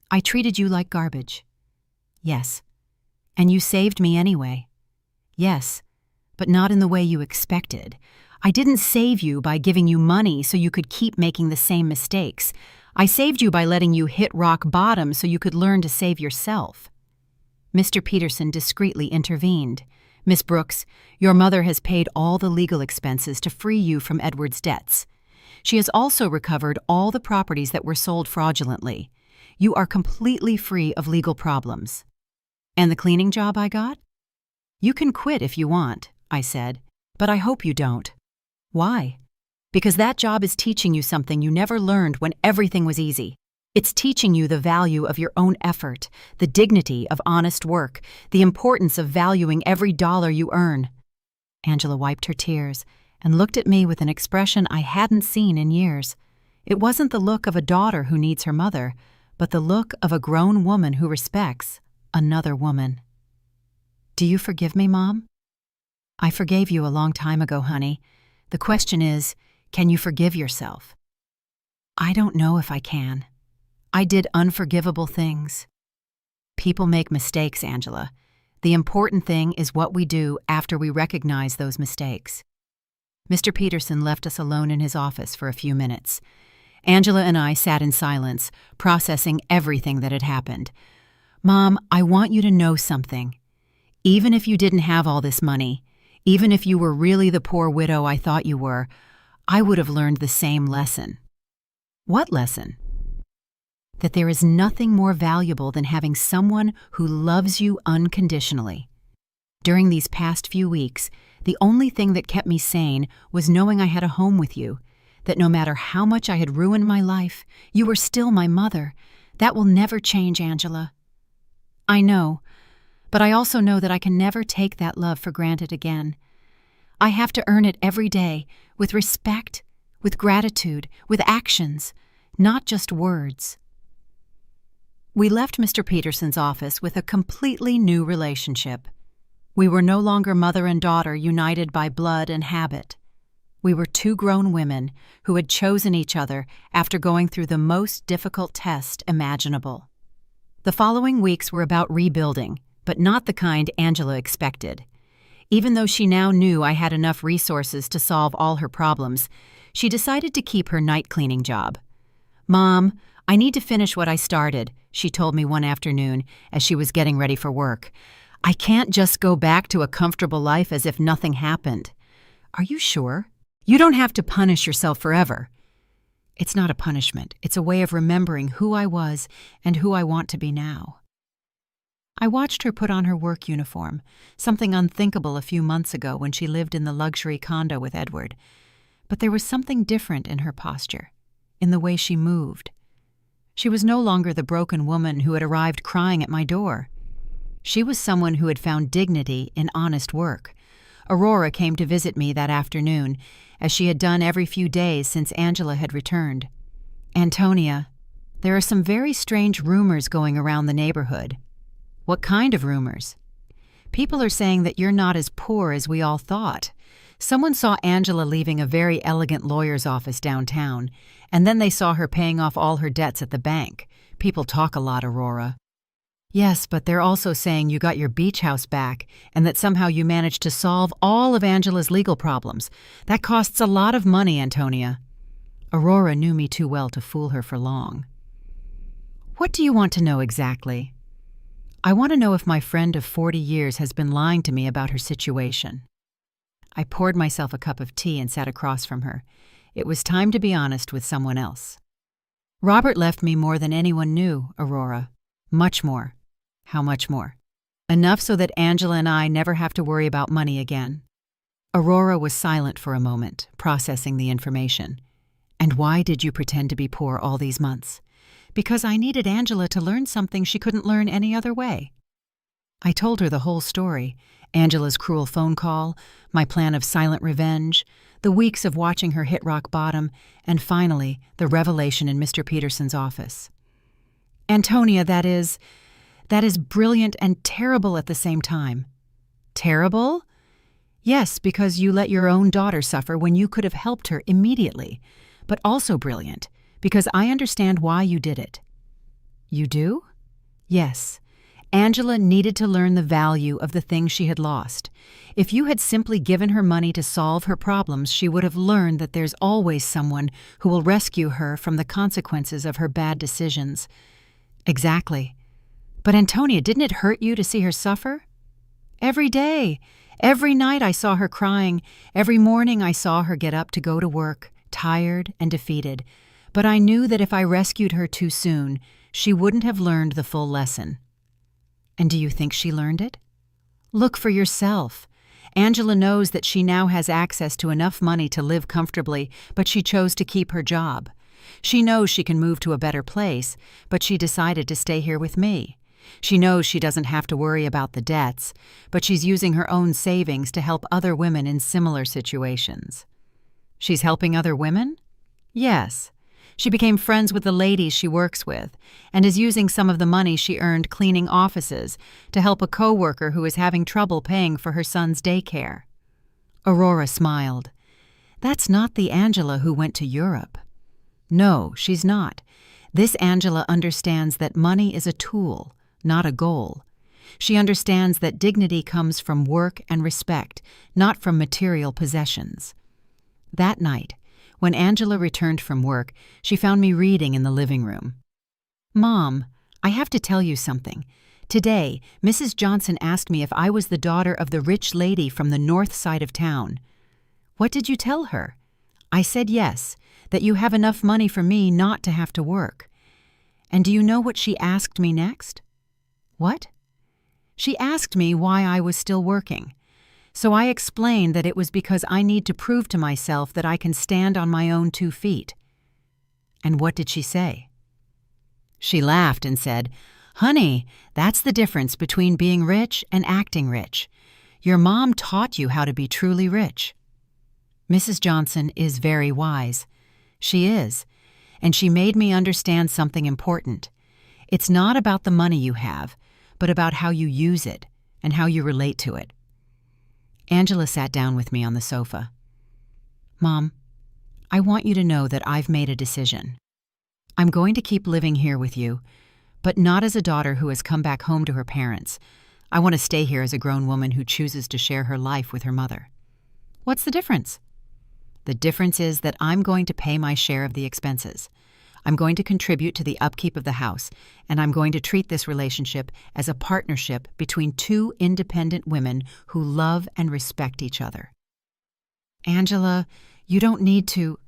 "I treated you like garbage." "Yes." "And you saved me anyway." "Yes, but not in the way you expected. I didn't save you by giving you money so you could keep making the same mistakes. I saved you by letting you hit rock bottom so you could learn to save yourself." Mr. Peterson discreetly intervened. "Miss Brooks, your mother has paid all the legal expenses to free you from Edward's debts. She has also recovered all the properties that were sold fraudulently. You are completely free of legal problems." "And the cleaning job I got?" "You can quit if you want," I said, "but I hope you don't." "Why?" "Because that job is teaching you something you never learned when everything was easy. It's teaching you the value of your own effort, the dignity of honest work, the importance of valuing every dollar you earn." Angela wiped her tears and looked at me with an expression I hadn't seen in years. It wasn't the look of a daughter who needs her mother, but the look of a grown woman who respects another woman. "Do you forgive me, Mom?" "I forgave you a long time ago, honey. The question is, can you forgive yourself?" "I don't know if I can. I did unforgivable things." "People make mistakes, Angela. The important thing is what we do after we recognize those mistakes." Mr. Peterson left us alone in his office for a few minutes. Angela and I sat in silence, processing everything that had happened. "Mom, I want you to know something. Even if you didn't have all this money, even if you were really the poor widow I thought you were, I would have learned the same lesson." "What lesson?" "That there is nothing more valuable than having someone who loves you unconditionally. During these past few weeks, the only thing that kept me sane was knowing I had a home with you, that no matter how much I had ruined my life, you were still my mother. That will never change, Angela." "I know, but I also know that I can never take that love for granted again. I have to earn it every day, with respect, with gratitude, with actions, not just words. We left Mr. Peterson's office with a completely new relationship. We were no longer mother and daughter united by blood and habit. We were two grown women who had chosen each other after going through the most difficult test imaginable. The following weeks were about rebuilding, but not the kind Angela expected. Even though she now knew I had enough resources to solve all her problems, she decided to keep her night cleaning job. "Mom, I need to finish what I started," she told me one afternoon as she was getting ready for work. "I can't just go back to a comfortable life as if nothing happened." "Are you sure? You don't have to punish yourself forever." "It's not a punishment. It's a way of remembering who I was and who I want to be now." I watched her put on her work uniform, something unthinkable a few months ago when she lived in the luxury condo with Edward. But there was something different in her posture, in the way she moved. She was no longer the broken woman who had arrived crying at my door. She was someone who had found dignity in honest work. Aurora came to visit me that afternoon, as she had done every few days since Angela had returned. "Antonia, there are some very strange rumors going around the neighborhood." "What kind of rumors?" "People are saying that you're not as poor as we all thought. Someone saw Angela leaving a very elegant lawyer's office downtown, and then they saw her paying off all her debts at the bank. People talk a lot, Aurora." "Yes, but they're also saying you got your beach house back and that somehow you managed to solve all of Angela's legal problems. That costs a lot of money, Antonia." Aurora knew me too well to fool her for long. "What do you want to know exactly?" "I want to know if my friend of 40 years has been lying to me about her situation." I poured myself a cup of tea and sat across from her. It was time to be honest with someone else. "Robert left me more than anyone knew, Aurora. Much more." "How much more?" "Enough so that Angela and I never have to worry about money again." Aurora was silent for a moment, processing the information. "And why did you pretend to be poor all these months?" "Because I needed Angela to learn something she couldn't learn any other way." I told her the whole story: Angela's cruel phone call, my plan of silent revenge, the weeks of watching her hit rock bottom, and finally, the revelation in Mr. Peterson's office. "Antonia, that is brilliant and terrible at the same time." "Terrible?" "Yes, because you let your own daughter suffer when you could have helped her immediately. But also brilliant, because I understand why you did it." "You do?" "Yes. Angela needed to learn the value of the things she had lost. If you had simply given her money to solve her problems, she would have learned that there's always someone who will rescue her from the consequences of her bad decisions." "Exactly. But Antonia, didn't it hurt you to see her suffer?" "Every day. Every night I saw her crying. Every morning I saw her get up to go to work, tired and defeated. But I knew that if I rescued her too soon, she wouldn't have learned the full lesson." "And do you think she learned it?" "Look for yourself. Angela knows that she now has access to enough money to live comfortably, but she chose to keep her job. She knows she can move to a better place, but she decided to stay here with me. She knows she doesn't have to worry about the debts, but she's using her own savings to help other women in similar situations." "She's helping other women?" "Yes. She became friends with the ladies she works with, and is using some of the money she earned cleaning offices to help a coworker who is having trouble paying for her son's daycare." Aurora smiled. "That's not the Angela who went to Europe." "No, she's not. This Angela understands that money is a tool, not a goal. She understands that dignity comes from work and respect, not from material possessions." That night, when Angela returned from work, she found me reading in the living room. "Mom, I have to tell you something. Today, Mrs. Johnson asked me if I was the daughter of the rich lady from the north side of town." "What did you tell her?" "I said yes, that you have enough money for me not to have to work." "And do you know what she asked me next?" "What?" "She asked me why I was still working. So I explained that it was because I need to prove to myself that I can stand on my own 2 feet. "And what did she say?" She laughed and said, "Honey, that's the difference between being rich and acting rich. Your mom taught you how to be truly rich. Mrs. Johnson is very wise. She is. And she made me understand something important. It's not about the money you have, but about how you use it and how you relate to it. Angela sat down with me on the sofa. Mom, I want you to know that I've made a decision. I'm going to keep living here with you, but not as a daughter who has come back home to her parents. I want to stay here as a grown woman who chooses to share her life with her mother. What's the difference? The difference is that I'm going to pay my share of the expenses. I'm going to contribute to the upkeep of the house, and I'm going to treat this relationship as a partnership between two independent women who love and respect each other. Angela, you don't need to.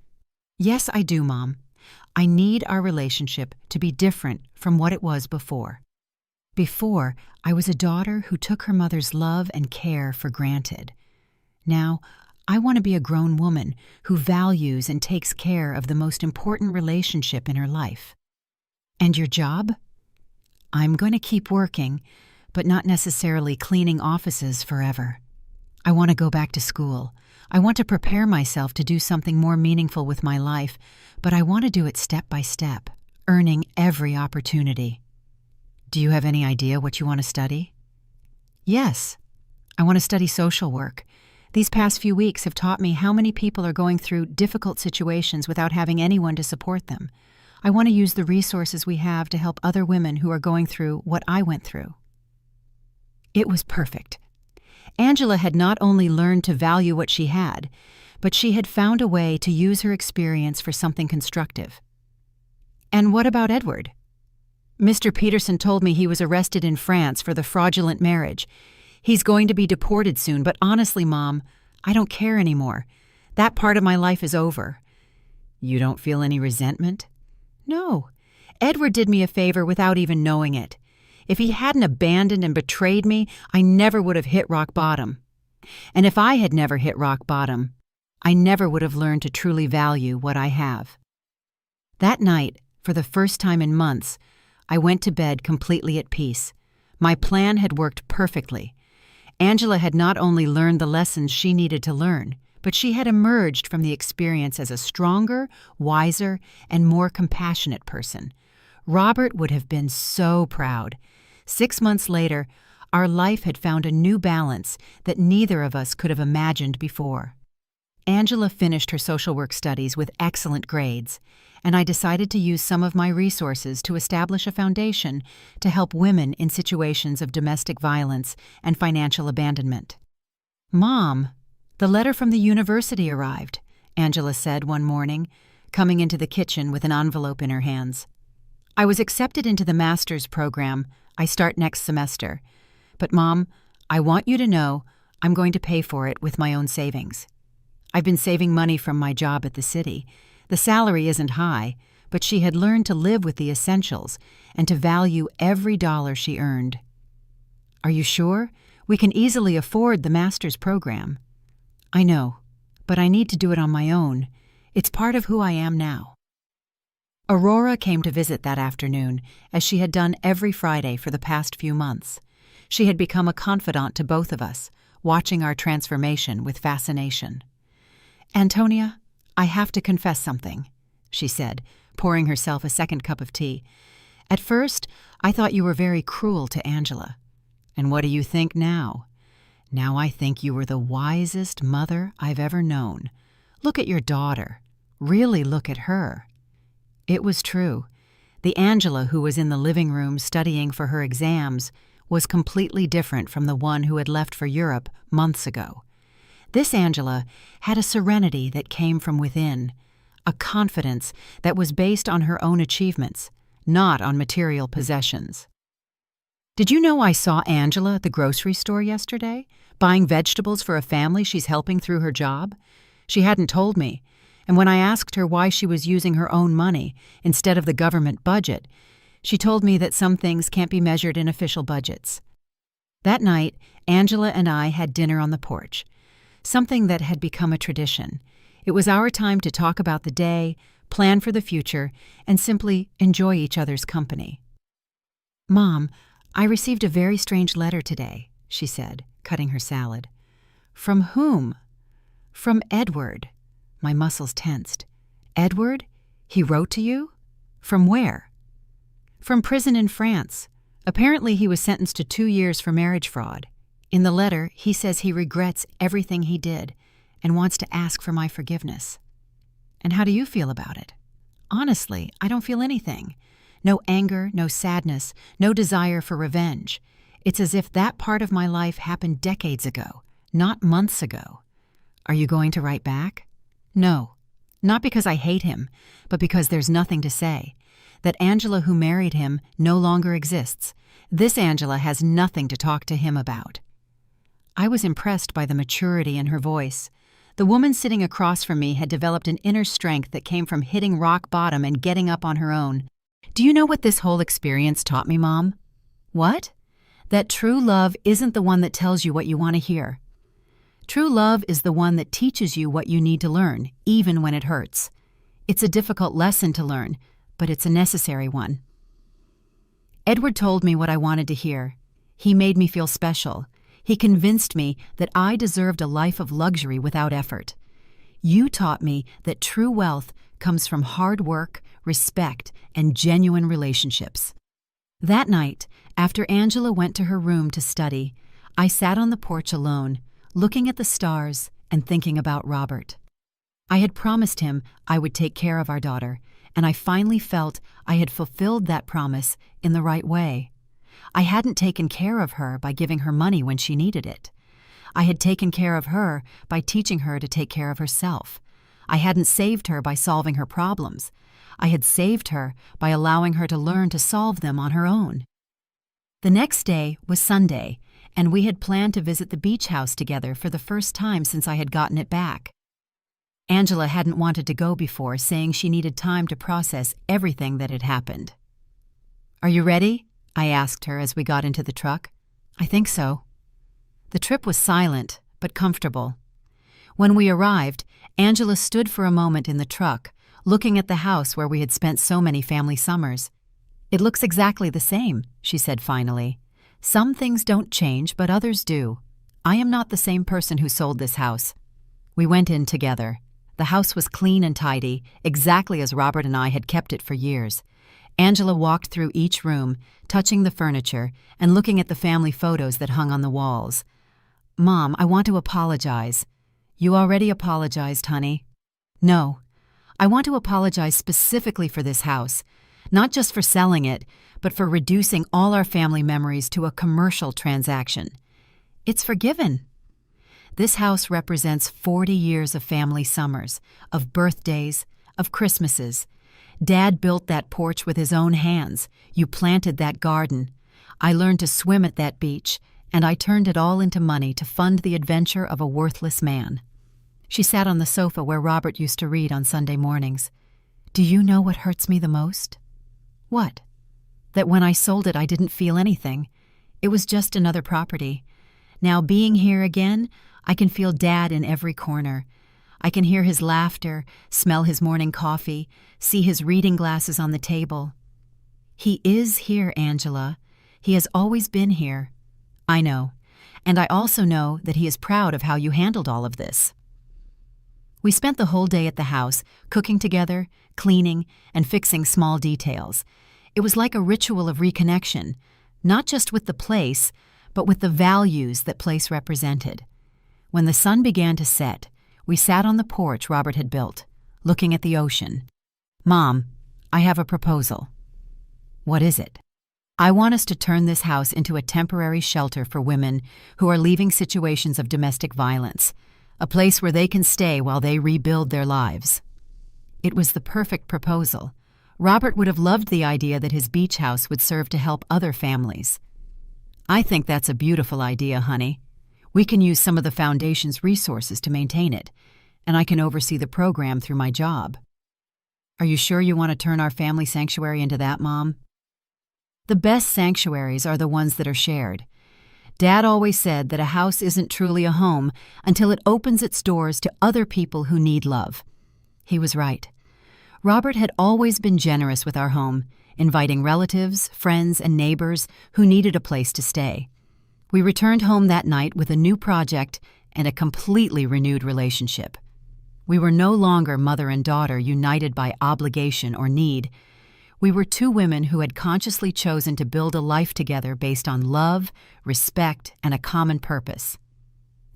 Yes, I do, Mom. I need our relationship to be different from what it was before. Before, I was a daughter who took her mother's love and care for granted. Now, I want to be a grown woman who values and takes care of the most important relationship in her life. And your job? I'm going to keep working, but not necessarily cleaning offices forever. I want to go back to school. I want to prepare myself to do something more meaningful with my life, but I want to do it step by step, earning every opportunity. Do you have any idea what you want to study? Yes. I want to study social work. These past few weeks have taught me how many people are going through difficult situations without having anyone to support them. I want to use the resources we have to help other women who are going through what I went through. It was perfect. Angela had not only learned to value what she had, but she had found a way to use her experience for something constructive. And what about Edward? Mr. Peterson told me he was arrested in France for the fraudulent marriage. He's going to be deported soon, but honestly, Mom, I don't care anymore. That part of my life is over. You don't feel any resentment? No. Edward did me a favor without even knowing it. If he hadn't abandoned and betrayed me, I never would have hit rock bottom. And if I had never hit rock bottom, I never would have learned to truly value what I have. That night, for the first time in months, I went to bed completely at peace. My plan had worked perfectly. Angela had not only learned the lessons she needed to learn, but she had emerged from the experience as a stronger, wiser, and more compassionate person. Robert would have been so proud. 6 months later, our life had found a new balance that neither of us could have imagined before. Angela finished her social work studies with excellent grades, and I decided to use some of my resources to establish a foundation to help women in situations of domestic violence and financial abandonment. Mom, the letter from the university arrived, Angela said one morning, coming into the kitchen with an envelope in her hands. I was accepted into the master's program. I start next semester. But Mom, I want you to know I'm going to pay for it with my own savings. I've been saving money from my job at the city. The salary isn't high, but she had learned to live with the essentials and to value every dollar she earned. Are you sure? We can easily afford the master's program. I know, but I need to do it on my own. It's part of who I am now. Aurora came to visit that afternoon, as she had done every Friday for the past few months. She had become a confidant to both of us, watching our transformation with fascination. Antonia, I have to confess something, she said, pouring herself a second cup of tea. At first, I thought you were very cruel to Angela. And what do you think now? Now I think you were the wisest mother I've ever known. Look at your daughter. Really look at her. It was true. The Angela who was in the living room studying for her exams was completely different from the one who had left for Europe months ago. This Angela had a serenity that came from within, a confidence that was based on her own achievements, not on material possessions. Did you know I saw Angela at the grocery store yesterday, buying vegetables for a family she's helping through her job? She hadn't told me, and when I asked her why she was using her own money instead of the government budget, she told me that some things can't be measured in official budgets. That night, Angela and I had dinner on the porch, something that had become a tradition. It was our time to talk about the day, plan for the future, and simply enjoy each other's company. Mom, I received a very strange letter today, she said, cutting her salad. From whom? From Edward. My muscles tensed. Edward? He wrote to you? From where? From prison in France. Apparently he was sentenced to 2 years for marriage fraud. In the letter, he says he regrets everything he did and wants to ask for my forgiveness. And how do you feel about it? Honestly, I don't feel anything. No anger, no sadness, no desire for revenge. It's as if that part of my life happened decades ago, not months ago. Are you going to write back? No. Not because I hate him, but because there's nothing to say. That Angela who married him no longer exists. This Angela has nothing to talk to him about. I was impressed by the maturity in her voice. The woman sitting across from me had developed an inner strength that came from hitting rock bottom and getting up on her own. Do you know what this whole experience taught me, Mom? What? That true love isn't the one that tells you what you want to hear. True love is the one that teaches you what you need to learn, even when it hurts. It's a difficult lesson to learn, but it's a necessary one. Edward told me what I wanted to hear. He made me feel special. He convinced me that I deserved a life of luxury without effort. You taught me that true wealth comes from hard work, respect, and genuine relationships. That night, after Angela went to her room to study, I sat on the porch alone, looking at the stars and thinking about Robert. I had promised him I would take care of our daughter, and I finally felt I had fulfilled that promise in the right way. I hadn't taken care of her by giving her money when she needed it. I had taken care of her by teaching her to take care of herself. I hadn't saved her by solving her problems. I had saved her by allowing her to learn to solve them on her own. The next day was Sunday, and we had planned to visit the beach house together for the first time since I had gotten it back. Angela hadn't wanted to go before, saying she needed time to process everything that had happened. "Are you ready?" I asked her as we got into the truck. "I think so." The trip was silent, but comfortable. When we arrived, Angela stood for a moment in the truck, looking at the house where we had spent so many family summers. "It looks exactly the same," she said finally. "Some things don't change, but others do. I am not the same person who sold this house." We went in together. The house was clean and tidy, exactly as Robert and I had kept it for years. Angela walked through each room, touching the furniture and looking at the family photos that hung on the walls. "Mom, I want to apologize." "You already apologized, honey." "No. I want to apologize specifically for this house, not just for selling it, but for reducing all our family memories to a commercial transaction. It's forgiven. This house represents 40 years of family summers, of birthdays, of Christmases. Dad built that porch with his own hands. You planted that garden. I learned to swim at that beach, and I turned it all into money to fund the adventure of a worthless man." She sat on the sofa where Robert used to read on Sunday mornings. "Do you know what hurts me the most?" "What?" "That when I sold it, I didn't feel anything. It was just another property. Now, being here again, I can feel Dad in every corner. I can hear his laughter, smell his morning coffee, see his reading glasses on the table. He is here, Angela. He has always been here." "I know. And I also know that he is proud of how you handled all of this." We spent the whole day at the house, cooking together, cleaning, and fixing small details. It was like a ritual of reconnection, not just with the place, but with the values that place represented. When the sun began to set, we sat on the porch Robert had built, looking at the ocean. "Mom, I have a proposal." "What is it?" "I want us to turn this house into a temporary shelter for women who are leaving situations of domestic violence, a place where they can stay while they rebuild their lives." It was the perfect proposal. Robert would have loved the idea that his beach house would serve to help other families. "I think that's a beautiful idea, honey. We can use some of the foundation's resources to maintain it, and I can oversee the program through my job." "Are you sure you want to turn our family sanctuary into that, Mom?" "The best sanctuaries are the ones that are shared. Dad always said that a house isn't truly a home until it opens its doors to other people who need love." He was right. Robert had always been generous with our home, inviting relatives, friends, and neighbors who needed a place to stay. We returned home that night with a new project and a completely renewed relationship. We were no longer mother and daughter united by obligation or need. We were two women who had consciously chosen to build a life together based on love, respect, and a common purpose.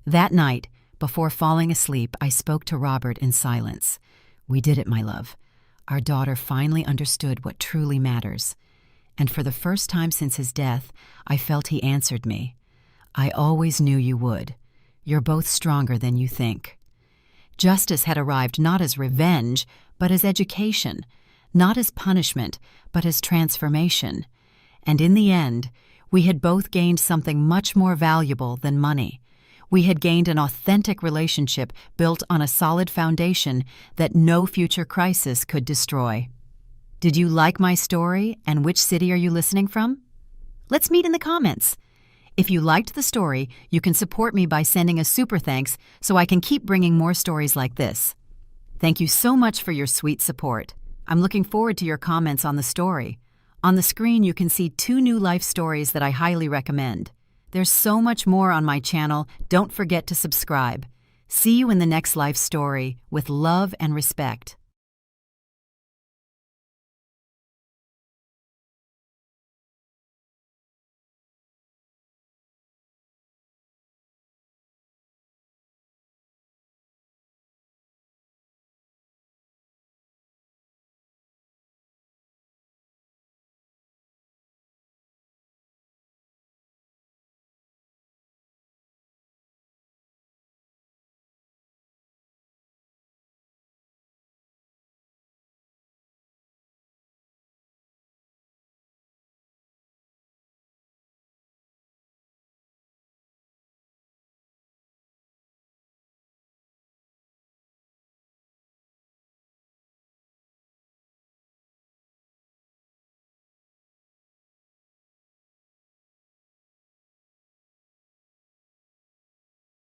That night, before falling asleep, I spoke to Robert in silence. We did it, my love. Our daughter finally understood what truly matters. And for the first time since his death, I felt he answered me. I always knew you would. You're both stronger than you think. Justice had arrived not as revenge, but as education, not as punishment, but as transformation. And in the end, we had both gained something much more valuable than money. We had gained an authentic relationship built on a solid foundation that no future crisis could destroy. Did you like my story, and which city are you listening from? Let's meet in the comments. If you liked the story, you can support me by sending a super thanks so I can keep bringing more stories like this. Thank you so much for your sweet support. I'm looking forward to your comments on the story. On the screen, you can see 2 new life stories that I highly recommend. There's so much more on my channel. Don't forget to subscribe. See you in the next life story with love and respect.